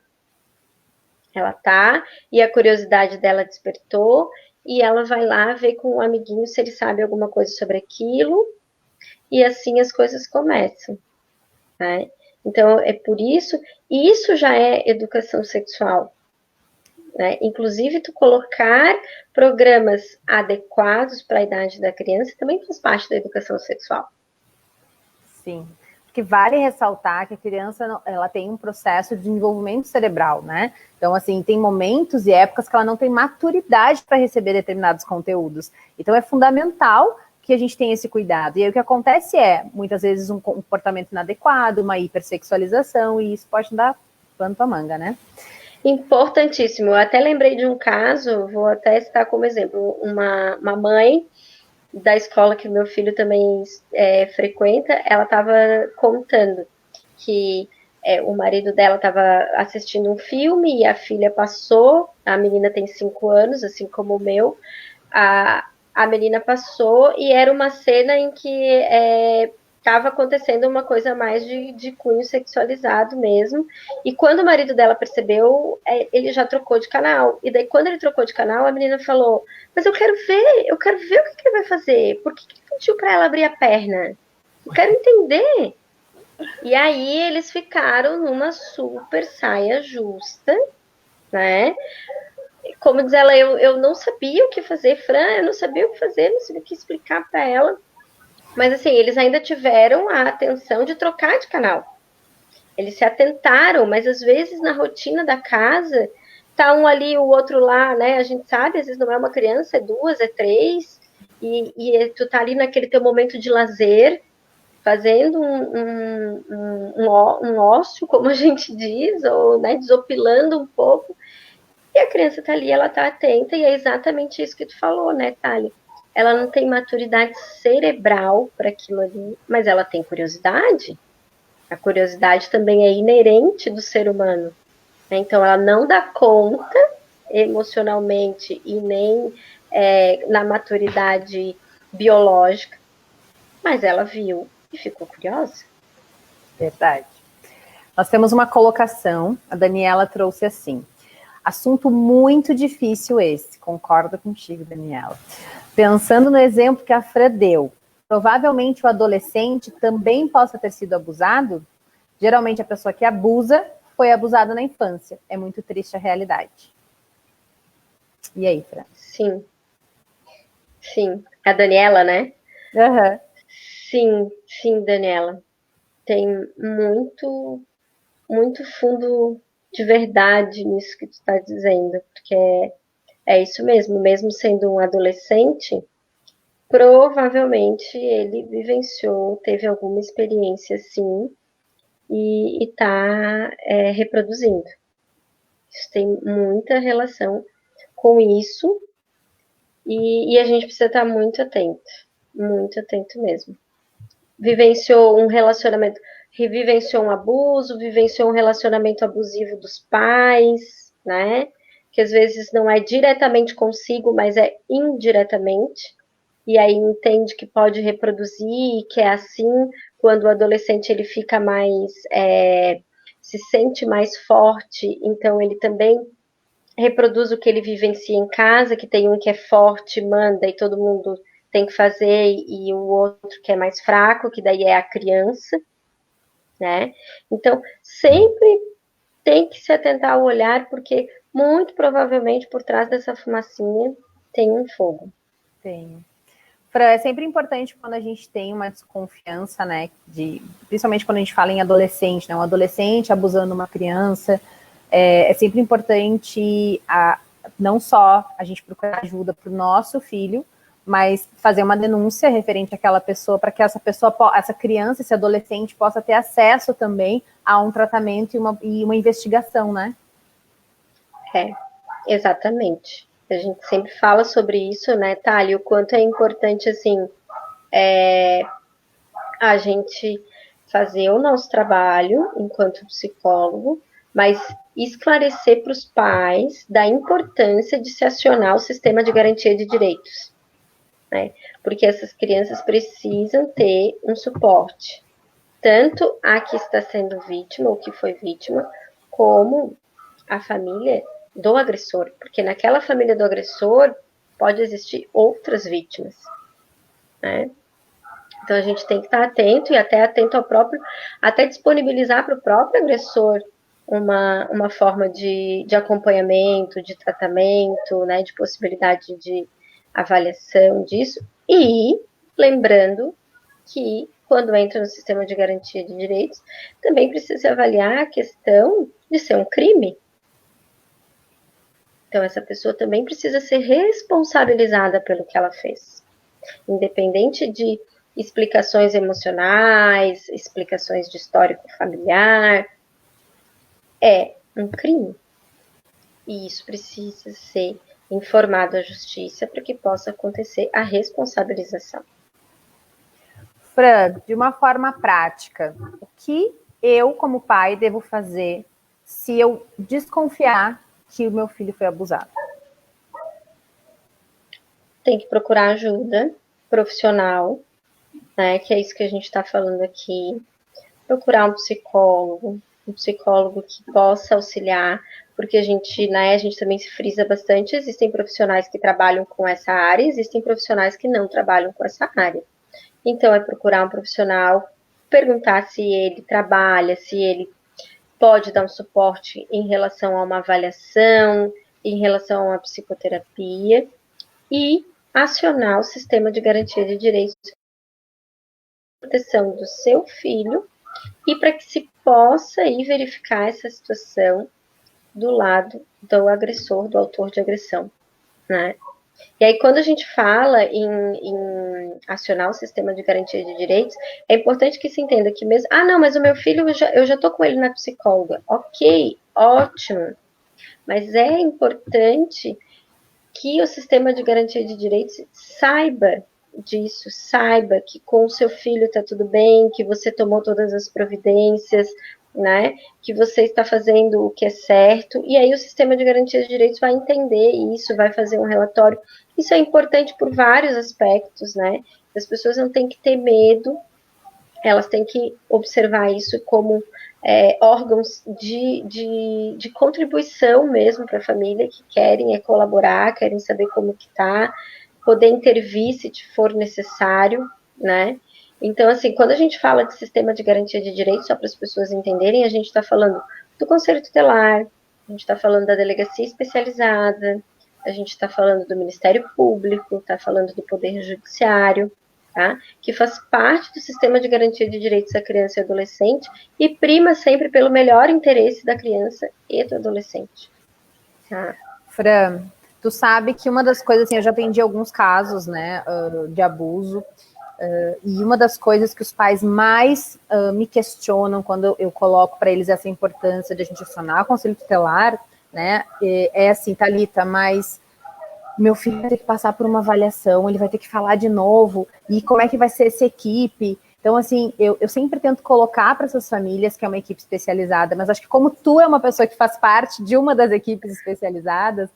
Ela tá, e a curiosidade dela despertou, e ela vai lá ver com um amiguinho se ele sabe alguma coisa sobre aquilo, e assim as coisas começam, né? Então, é por isso, e isso já é educação sexual, né? Inclusive, tu colocar programas adequados para a idade da criança também faz parte da educação sexual. Sim. porque vale ressaltar que a criança, ela tem um processo de desenvolvimento cerebral, né? Então, assim, tem momentos e épocas que ela não tem maturidade para receber determinados conteúdos. Então, é fundamental que a gente tenha esse cuidado. E aí o que acontece é, muitas vezes, um comportamento inadequado, uma hipersexualização, e isso pode dar pano para manga, né? Importantíssimo. Eu até lembrei de um caso, vou até citar como exemplo, uma mãe da escola que meu filho também frequenta, ela estava contando que o marido dela estava assistindo um filme e a filha passou, a menina tem 5 anos, assim como o meu, a menina passou e era uma cena em que estava acontecendo uma coisa mais de cunho sexualizado mesmo, e quando o marido dela percebeu, ele já trocou de canal, e daí quando ele trocou de canal, a menina falou, mas eu quero ver o que ele vai fazer, por que ele pediu para ela abrir a perna? Eu quero entender. E aí eles ficaram numa super saia justa, né? Como diz ela, eu não sabia o que fazer, Fran, eu não sabia o que fazer, não sabia o que explicar para ela. Mas assim, eles ainda tiveram a atenção de trocar de canal. Eles se atentaram, mas às vezes na rotina da casa, tá um ali, o outro lá, né? A gente sabe, às vezes não é uma criança, é 2, é 3, e tu tá ali naquele teu momento de lazer, fazendo um ócio, como a gente diz, ou né, desopilando um pouco, e a criança tá ali, ela tá atenta, e é exatamente isso que tu falou, né, Thali? Ela não tem maturidade cerebral para aquilo ali, mas ela tem curiosidade. A curiosidade também é inerente do ser humano. Né? Então, ela não dá conta emocionalmente e nem na maturidade biológica, mas ela viu e ficou curiosa. Verdade. Nós temos uma colocação, a Daniela trouxe assim, assunto muito difícil esse, concordo contigo, Daniela. Pensando no exemplo que a Fran deu, provavelmente o adolescente também possa ter sido abusado? Geralmente a pessoa que abusa foi abusada na infância. É muito triste a realidade. E aí, Fran? Sim. Sim. A Daniela, né? Uhum. Sim, Daniela. Tem muito fundo de verdade nisso que tu está dizendo, porque é isso mesmo sendo um adolescente, provavelmente ele vivenciou, teve alguma experiência assim, e está reproduzindo. Isso tem muita relação com isso, e a gente precisa estar muito atento mesmo. Vivenciou um relacionamento, vivenciou um abuso, vivenciou um relacionamento abusivo dos pais, né? Que às vezes não é diretamente consigo, mas é indiretamente. E aí entende que pode reproduzir, que é assim, quando o adolescente ele fica mais, se sente mais forte, então ele também reproduz o que ele vivencia em casa, que tem um que é forte, manda e todo mundo tem que fazer, e o outro que é mais fraco, que daí é a criança, né? Então, sempre tem que se atentar ao olhar, porque muito provavelmente por trás dessa fumacinha tem um fogo. Tem. É sempre importante quando a gente tem uma desconfiança, né, principalmente quando a gente fala em adolescente, né, um adolescente abusando uma criança, é sempre importante não só a gente procurar ajuda para o nosso filho, mas fazer uma denúncia referente àquela pessoa, para que essa criança, esse adolescente possa ter acesso também a um tratamento e uma investigação, né? Exatamente. A gente sempre fala sobre isso, né, Thali? O quanto é importante, assim, a gente fazer o nosso trabalho enquanto psicólogo, mas esclarecer para os pais da importância de se acionar o sistema de garantia de direitos, né? Porque essas crianças precisam ter um suporte, tanto a que está sendo vítima ou que foi vítima, como a família do agressor, porque naquela família do agressor pode existir outras vítimas, né? Então a gente tem que estar atento e até atento ao próprio, até disponibilizar para o próprio agressor uma forma de acompanhamento, de tratamento, né, de possibilidade de avaliação disso, e lembrando que quando entra no sistema de garantia de direitos, também precisa avaliar a questão de ser um crime. Então, essa pessoa também precisa ser responsabilizada pelo que ela fez. Independente de explicações emocionais, explicações de histórico familiar, é um crime. E isso precisa ser informado à justiça para que possa acontecer a responsabilização. Fran, de uma forma prática, o que eu, como pai, devo fazer se eu desconfiar que o meu filho foi abusado? Tem que procurar ajuda profissional, né? Que é isso que a gente está falando aqui. Procurar um psicólogo que possa auxiliar, porque a gente também se frisa bastante, existem profissionais que trabalham com essa área, existem profissionais que não trabalham com essa área. Então, é procurar um profissional, perguntar se ele trabalha, se ele pode dar um suporte em relação a uma avaliação, em relação a uma psicoterapia, e acionar o sistema de garantia de direitos de proteção do seu filho, e para que se possa ir verificar essa situação do lado do agressor, do autor de agressão, né? E aí, quando a gente fala em acionar o sistema de garantia de direitos, é importante que se entenda que mesmo... Ah, não, mas o meu filho, eu já tô com ele na psicóloga. Ok, ótimo. Mas é importante que o sistema de garantia de direitos saiba disso, saiba que com o seu filho está tudo bem, que você tomou todas as providências, né? Que você está fazendo o que é certo, e aí o sistema de garantia de direitos vai entender isso, vai fazer um relatório. Isso é importante por vários aspectos, né? As pessoas não têm que ter medo, elas têm que observar isso como órgãos de contribuição mesmo para a família, que querem colaborar, querem saber como que está, poder intervir se for necessário, né? Então, assim, quando a gente fala de sistema de garantia de direitos, só para as pessoas entenderem, a gente está falando do Conselho Tutelar, a gente está falando da Delegacia Especializada, a gente está falando do Ministério Público, está falando do Poder Judiciário, tá? Que faz parte do sistema de garantia de direitos da criança e adolescente e prima sempre pelo melhor interesse da criança e do adolescente. Tá? Fran, tu sabe que uma das coisas, assim, eu já atendi alguns casos, né, de abuso, e uma das coisas que os pais mais me questionam quando eu coloco para eles essa importância de a gente acionar o Conselho Tutelar, né, é assim, Thalita, mas meu filho vai ter que passar por uma avaliação, ele vai ter que falar de novo, e como é que vai ser essa equipe? Então, assim, eu sempre tento colocar para essas famílias que é uma equipe especializada, mas acho que como tu é uma pessoa que faz parte de uma das equipes especializadas,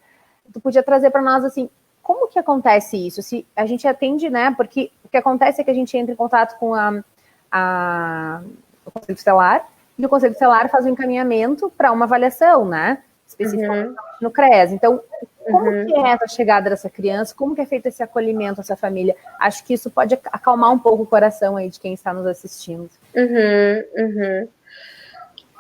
tu podia trazer para nós, assim, como que acontece isso? Se a gente atende, né, porque o que acontece é que a gente entra em contato com o Conselho Tutelar, e o Conselho Tutelar faz o encaminhamento para uma avaliação, né, especificamente no CREAS. Então, como que é essa chegada dessa criança? Como que é feito esse acolhimento, essa família? Acho que isso pode acalmar um pouco o coração aí de quem está nos assistindo.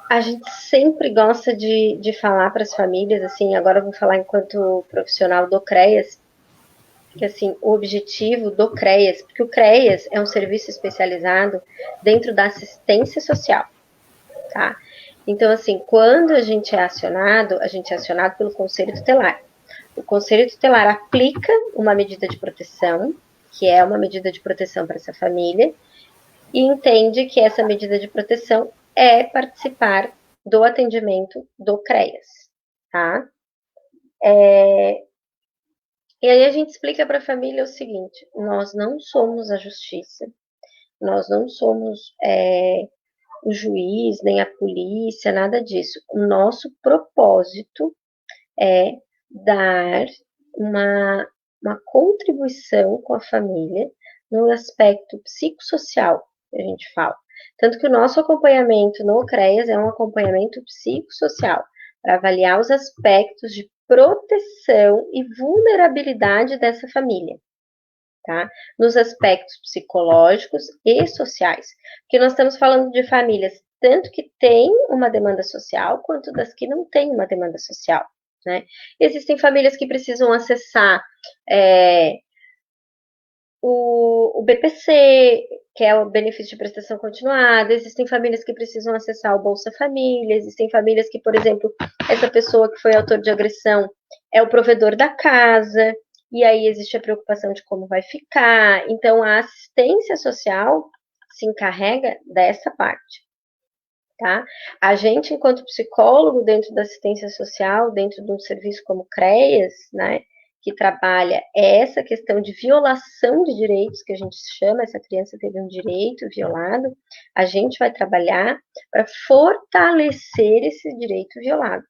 A gente sempre gosta de falar para as famílias, assim, agora eu vou falar enquanto profissional do CREAS, que assim, o objetivo do CREAS, porque o CREAS é um serviço especializado dentro da assistência social, tá? Então, assim, quando a gente é acionado pelo Conselho Tutelar. O Conselho Tutelar aplica uma medida de proteção, que é uma medida de proteção para essa família, e entende que essa medida de proteção é participar do atendimento do CREAS, tá? E aí a gente explica para a família o seguinte: nós não somos a justiça, nós não somos o juiz, nem a polícia, nada disso. O nosso propósito é dar uma contribuição com a família no aspecto psicossocial, que a gente fala. Tanto que o nosso acompanhamento no CREAS é um acompanhamento psicossocial, para avaliar os aspectos de proteção e vulnerabilidade dessa família, tá? Nos aspectos psicológicos e sociais. Porque nós estamos falando de famílias tanto que têm uma demanda social, quanto das que não têm uma demanda social, né? Existem famílias que precisam acessar o BPC, que é o benefício de prestação continuada, existem famílias que precisam acessar o Bolsa Família, existem famílias que, por exemplo, essa pessoa que foi autor de agressão é o provedor da casa, e aí existe a preocupação de como vai ficar. Então, a assistência social se encarrega dessa parte, tá? A gente, enquanto psicólogo, dentro da assistência social, dentro de um serviço como CREAS, né, que trabalha essa questão de violação de direitos, que a gente chama, essa criança teve um direito violado, a gente vai trabalhar para fortalecer esse direito violado,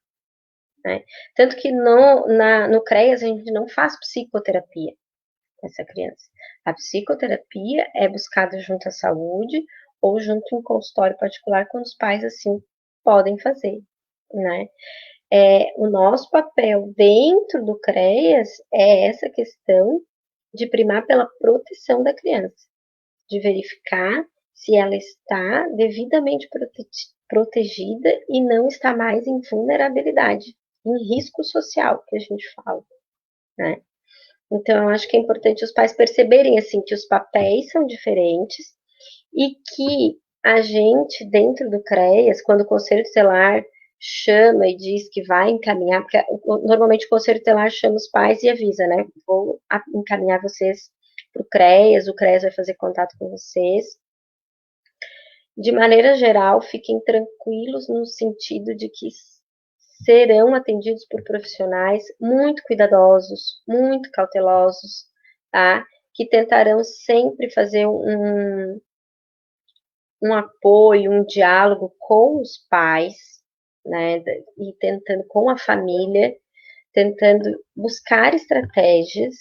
né? Tanto que no CREAS a gente não faz psicoterapia essa criança. A psicoterapia é buscada junto à saúde ou junto em consultório particular quando os pais assim podem fazer, né? O nosso papel dentro do CREAS é essa questão de primar pela proteção da criança, de verificar se ela está devidamente protegida e não está mais em vulnerabilidade, em risco social, que a gente fala, né? Então, eu acho que é importante os pais perceberem, assim, que os papéis são diferentes e que a gente, dentro do CREAS, quando o Conselho Tutelar chama e diz que vai encaminhar, porque normalmente o Conselho Tutelar chama os pais e avisa, né? Vou encaminhar vocês para o CREAS vai fazer contato com vocês. De maneira geral, fiquem tranquilos no sentido de que serão atendidos por profissionais muito cuidadosos, muito cautelosos, tá? Que tentarão sempre fazer um apoio, um diálogo com os pais, né? E tentando com a família, tentando buscar estratégias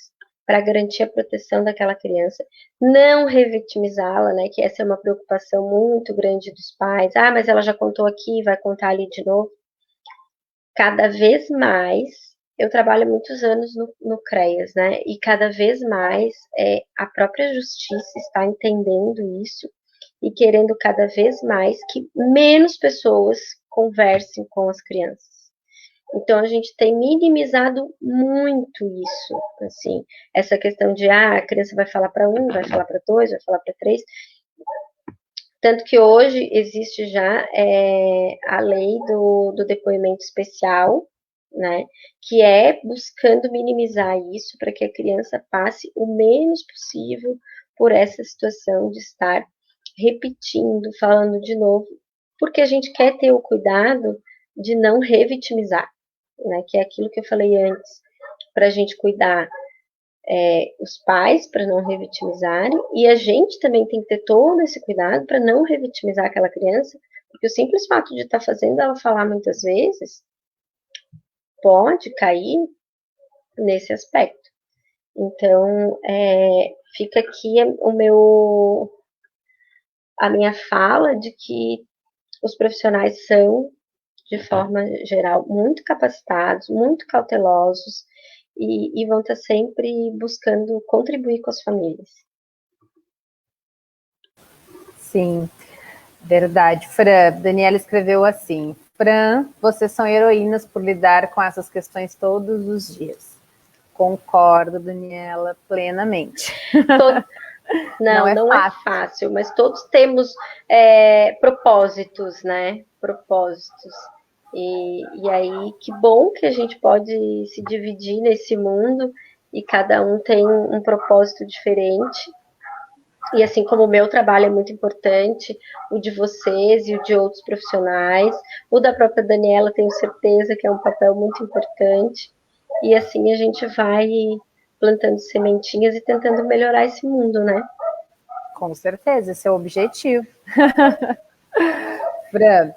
para garantir a proteção daquela criança, não revitimizá-la, né? Que essa é uma preocupação muito grande dos pais. Ah, mas ela já contou aqui, vai contar ali de novo. Cada vez mais, eu trabalho há muitos anos no CREAS, né? E cada vez mais a própria justiça está entendendo isso e querendo cada vez mais que menos pessoas conversem com as crianças. Então, a gente tem minimizado muito isso, assim, essa questão de, a criança vai falar para um, vai falar para dois, vai falar para três. Tanto que hoje existe já a lei do depoimento especial, né, que é buscando minimizar isso para que a criança passe o menos possível por essa situação de estar repetindo, falando de novo, porque a gente quer ter o cuidado de não revitimizar, né, que é aquilo que eu falei antes, para a gente cuidar os pais para não revitimizarem, e a gente também tem que ter todo esse cuidado para não revitimizar aquela criança, porque o simples fato de estar fazendo ela falar muitas vezes pode cair nesse aspecto. Então, fica aqui a minha fala de que os profissionais são, de forma geral, muito capacitados, muito cautelosos, e vão estar sempre buscando contribuir com as famílias. Sim, verdade. Fran, Daniela escreveu assim: Fran, vocês são heroínas por lidar com essas questões todos os dias. Concordo, Daniela, plenamente. Não é fácil, mas todos temos propósitos, né? Propósitos. E aí, que bom que a gente pode se dividir nesse mundo e cada um tem um propósito diferente. E assim como o meu trabalho é muito importante, o de vocês e o de outros profissionais, o da própria Daniela, tenho certeza que é um papel muito importante. E assim a gente vai plantando sementinhas e tentando melhorar esse mundo, né? Com certeza, esse é o objetivo. Fran,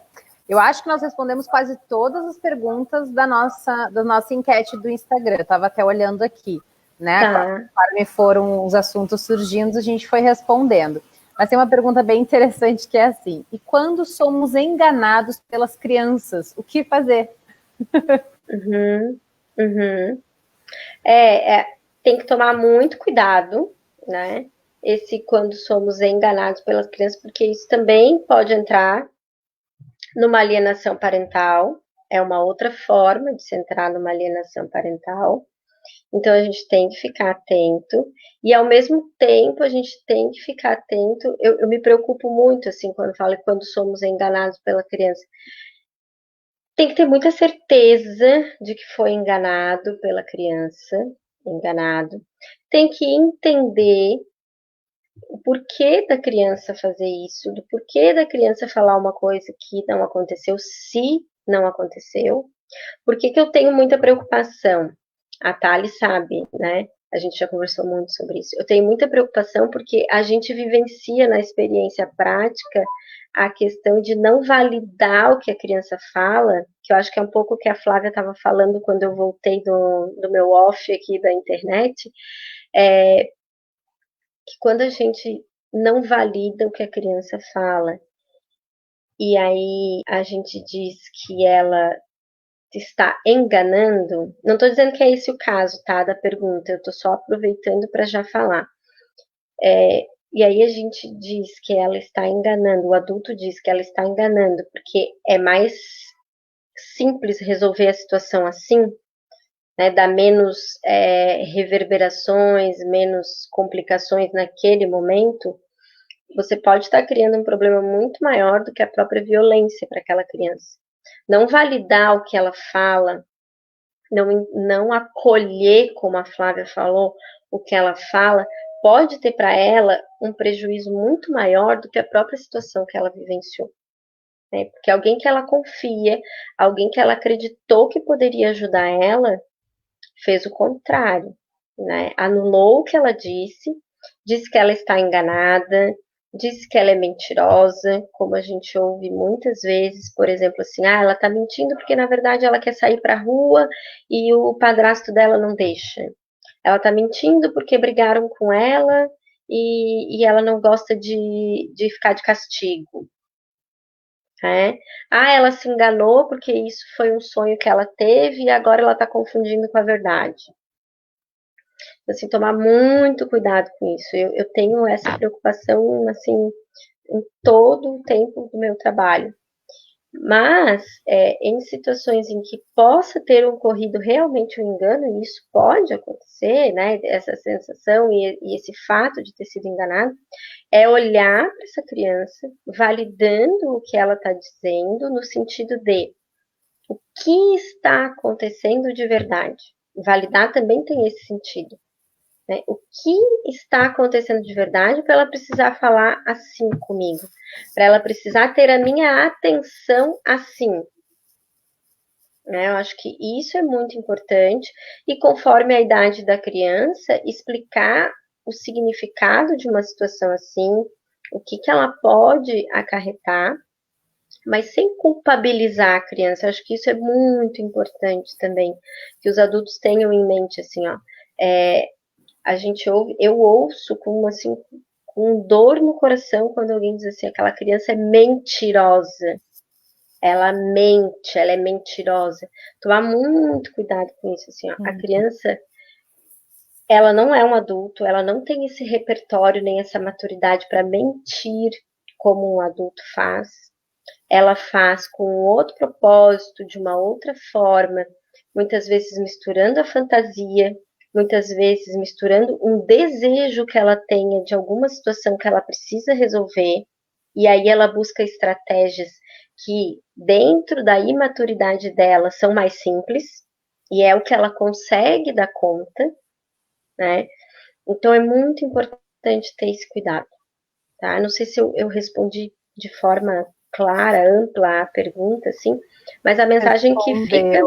eu acho que nós respondemos quase todas as perguntas da nossa enquete do Instagram. Eu estava até olhando aqui, né? Tá. Conforme foram os assuntos surgindo, a gente foi respondendo. Mas tem uma pergunta bem interessante que é assim: e quando somos enganados pelas crianças, o que fazer? Tem que tomar muito cuidado, né? Quando somos enganados pelas crianças, porque isso também pode entrar numa alienação parental, é uma outra forma de se entrar numa alienação parental. Então, a gente tem que ficar atento, e ao mesmo tempo a gente tem que ficar atento. Eu me preocupo muito, assim, quando falo quando somos enganados pela criança. Tem que ter muita certeza de que foi enganado pela criança, enganado. Tem que entender o porquê da criança fazer isso, do porquê da criança falar uma coisa que não aconteceu, se não aconteceu. Por que eu tenho muita preocupação? A Thali sabe, né? A gente já conversou muito sobre isso. Eu tenho muita preocupação porque a gente vivencia na experiência prática a questão de não validar o que a criança fala, que eu acho que é um pouco o que a Flávia estava falando quando eu voltei do meu off aqui da internet, que quando a gente não valida o que a criança fala, e aí a gente diz que ela está enganando, não estou dizendo que é esse o caso, tá, da pergunta, eu estou só aproveitando para já falar. E aí a gente diz que ela está enganando, o adulto diz que ela está enganando, porque é mais simples resolver a situação assim, né, dá menos reverberações, menos complicações naquele momento. Você pode estar criando um problema muito maior do que a própria violência para aquela criança. Não validar o que ela fala, não acolher, como a Flávia falou, o que ela fala, pode ter para ela um prejuízo muito maior do que a própria situação que ela vivenciou. Né? Porque alguém que ela confia, alguém que ela acreditou que poderia ajudar ela, fez o contrário. Né? Anulou o que ela disse que ela está enganada, disse que ela é mentirosa, como a gente ouve muitas vezes, por exemplo, assim, ela está mentindo porque na verdade ela quer sair para a rua e o padrasto dela não deixa. Ela está mentindo porque brigaram com ela e ela não gosta de ficar de castigo. Ela se enganou porque isso foi um sonho que ela teve e agora ela está confundindo com a verdade. Assim, tomar muito cuidado com isso. Eu tenho essa preocupação, assim, em todo o tempo do meu trabalho. Mas, em situações em que possa ter ocorrido realmente um engano, e isso pode acontecer, né, essa sensação e esse fato de ter sido enganado, é olhar para essa criança, validando o que ela está dizendo, no sentido de o que está acontecendo de verdade. Validar também tem esse sentido. Né? O que está acontecendo de verdade para ela precisar falar assim comigo? Para ela precisar ter a minha atenção assim. Né? Eu acho que isso é muito importante. E conforme a idade da criança, explicar o significado de uma situação assim, o que ela pode acarretar, mas sem culpabilizar a criança. Eu acho que isso é muito importante também, que os adultos tenham em mente assim, ó. A gente ouve, eu ouço com dor no coração quando alguém diz assim, aquela criança é mentirosa. Ela mente, ela é mentirosa. Tomar muito cuidado com isso, assim, ó. A criança, ela não é um adulto, ela não tem esse repertório nem essa maturidade para mentir como um adulto faz. Ela faz com outro propósito, de uma outra forma, muitas vezes misturando a fantasia, muitas vezes misturando um desejo que ela tenha de alguma situação que ela precisa resolver, e aí ela busca estratégias que, dentro da imaturidade dela, são mais simples, e é o que ela consegue dar conta, né? Então é muito importante ter esse cuidado, tá? Não sei se eu respondi de forma clara, ampla a pergunta, assim, mas a mensagem que fica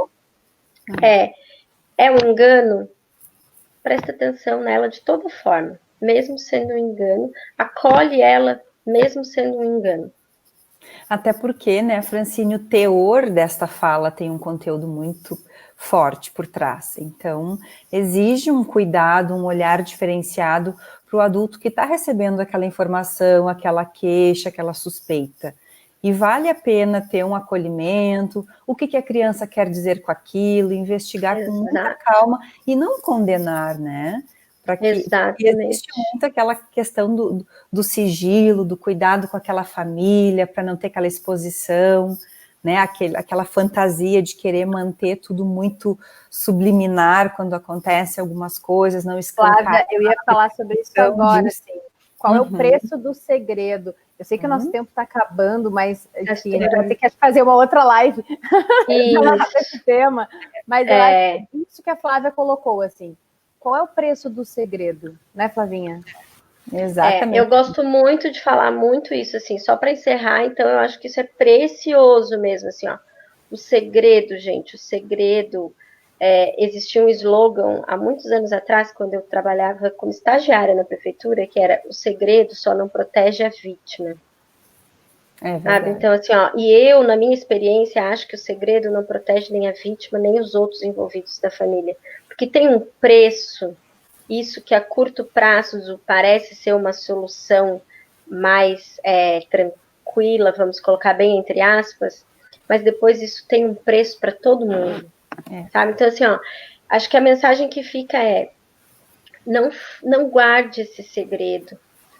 é um engano. Presta atenção nela de toda forma, mesmo sendo um engano, acolhe ela, mesmo sendo um engano. Até porque, né, Francine, o teor desta fala tem um conteúdo muito forte por trás. Então, exige um cuidado, um olhar diferenciado para o adulto que está recebendo aquela informação, aquela queixa, aquela suspeita. E vale a pena ter um acolhimento, o que a criança quer dizer com aquilo, investigar com muita calma e não condenar, né? Para que existe muito aquela questão do sigilo, do cuidado com aquela família, para não ter aquela exposição, né, aquela fantasia de querer manter tudo muito subliminar quando acontece algumas coisas, não escancar. Flávia, eu ia falar sobre isso agora, assim. Qual é o preço do segredo? Eu sei que o nosso tempo está acabando, mas enfim, a gente vai ter que fazer uma outra live desse tema. Mas eu acho que é isso que a Flávia colocou, assim. Qual é o preço do segredo, né, Flavinha? Exatamente. Eu gosto muito de falar muito isso, assim, só para encerrar, então eu acho que isso é precioso mesmo, assim, ó. O segredo, gente, o segredo. Existia um slogan há muitos anos atrás, quando eu trabalhava como estagiária na prefeitura, que era: o segredo só não protege a vítima. Sabe? Então, assim, ó, e eu, na minha experiência, acho que o segredo não protege nem a vítima, nem os outros envolvidos da família. Porque tem um preço, isso que a curto prazo parece ser uma solução mais tranquila, vamos colocar bem entre aspas, mas depois isso tem um preço para todo mundo. Sabe? Então, assim, ó, acho que a mensagem que fica é: não guarde esse segredo,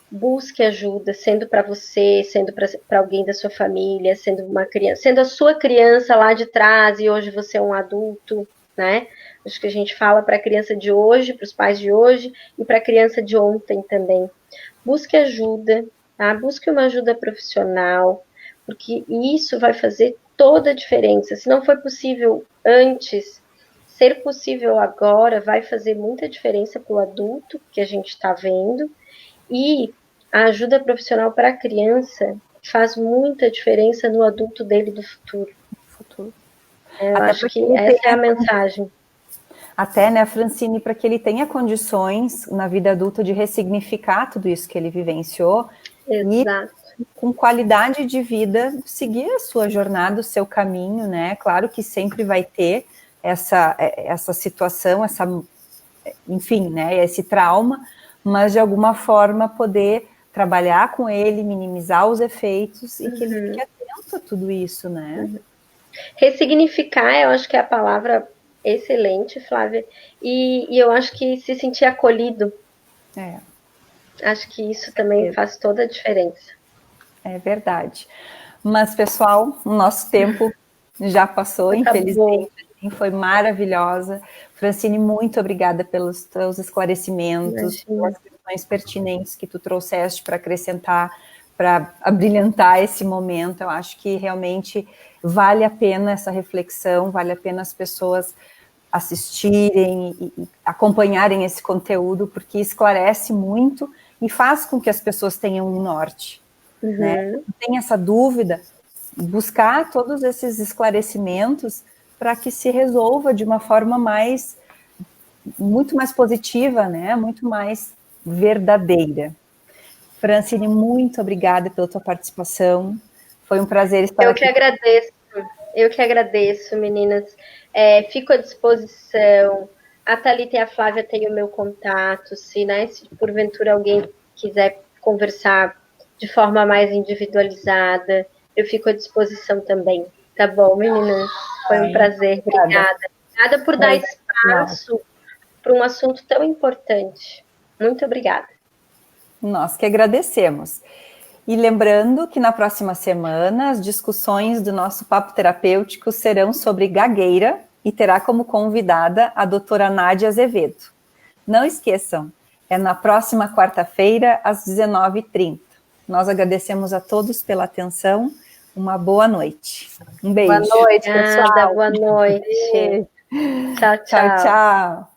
busque ajuda, sendo para você, sendo para alguém da sua família, sendo uma criança, sendo a sua criança lá de trás e hoje você é um adulto, né? Acho que a gente fala para a criança de hoje, para os pais de hoje e para a criança de ontem também. Busque ajuda, tá? Busque uma ajuda profissional, porque isso vai fazer toda a diferença. Se não foi possível antes, ser possível agora vai fazer muita diferença para o adulto que a gente está vendo. E a ajuda profissional para a criança faz muita diferença no adulto dele do futuro. Eu acho que essa é a mensagem. Até, né, Francine, para que ele tenha condições na vida adulta de ressignificar tudo isso que ele vivenciou. Exato. E com qualidade de vida, seguir a sua jornada, o seu caminho, né? Claro que sempre vai ter essa situação, enfim, né, esse trauma, mas de alguma forma poder trabalhar com ele, minimizar os efeitos e que ele fique atento a tudo isso, né? Ressignificar, eu acho que é a palavra excelente, Flávia, e eu acho que se sentir acolhido. Acho que isso também faz toda a diferença. É verdade. Mas, pessoal, o nosso tempo já passou, infelizmente. Foi maravilhosa. Francine, muito obrigada pelos teus esclarecimentos, pelas questões pertinentes que tu trouxeste para acrescentar, para abrilhantar esse momento. Eu acho que realmente vale a pena essa reflexão, vale a pena as pessoas assistirem e acompanharem esse conteúdo, porque esclarece muito e faz com que as pessoas tenham um norte. Né? Tem essa dúvida, buscar todos esses esclarecimentos para que se resolva de uma forma muito mais positiva, né? Muito mais verdadeira. Francine, muito obrigada pela tua participação. Foi um prazer estar aqui. Eu que agradeço, meninas. Fico à disposição. A Thalita e a Flávia têm o meu contato. Se porventura alguém quiser conversar de forma mais individualizada, eu fico à disposição também. Tá bom, meninas? Foi um prazer. Obrigada. Obrigada por dar espaço para um assunto tão importante. Muito obrigada. Nós que agradecemos. E lembrando que na próxima semana as discussões do nosso Papo Terapêutico serão sobre gagueira e terá como convidada a doutora Nádia Azevedo. Não esqueçam, é na próxima quarta-feira, às 19h30. Nós agradecemos a todos pela atenção. Uma boa noite. Um beijo. Boa noite, pessoal. Boa noite. Tchau, tchau. Tchau, tchau.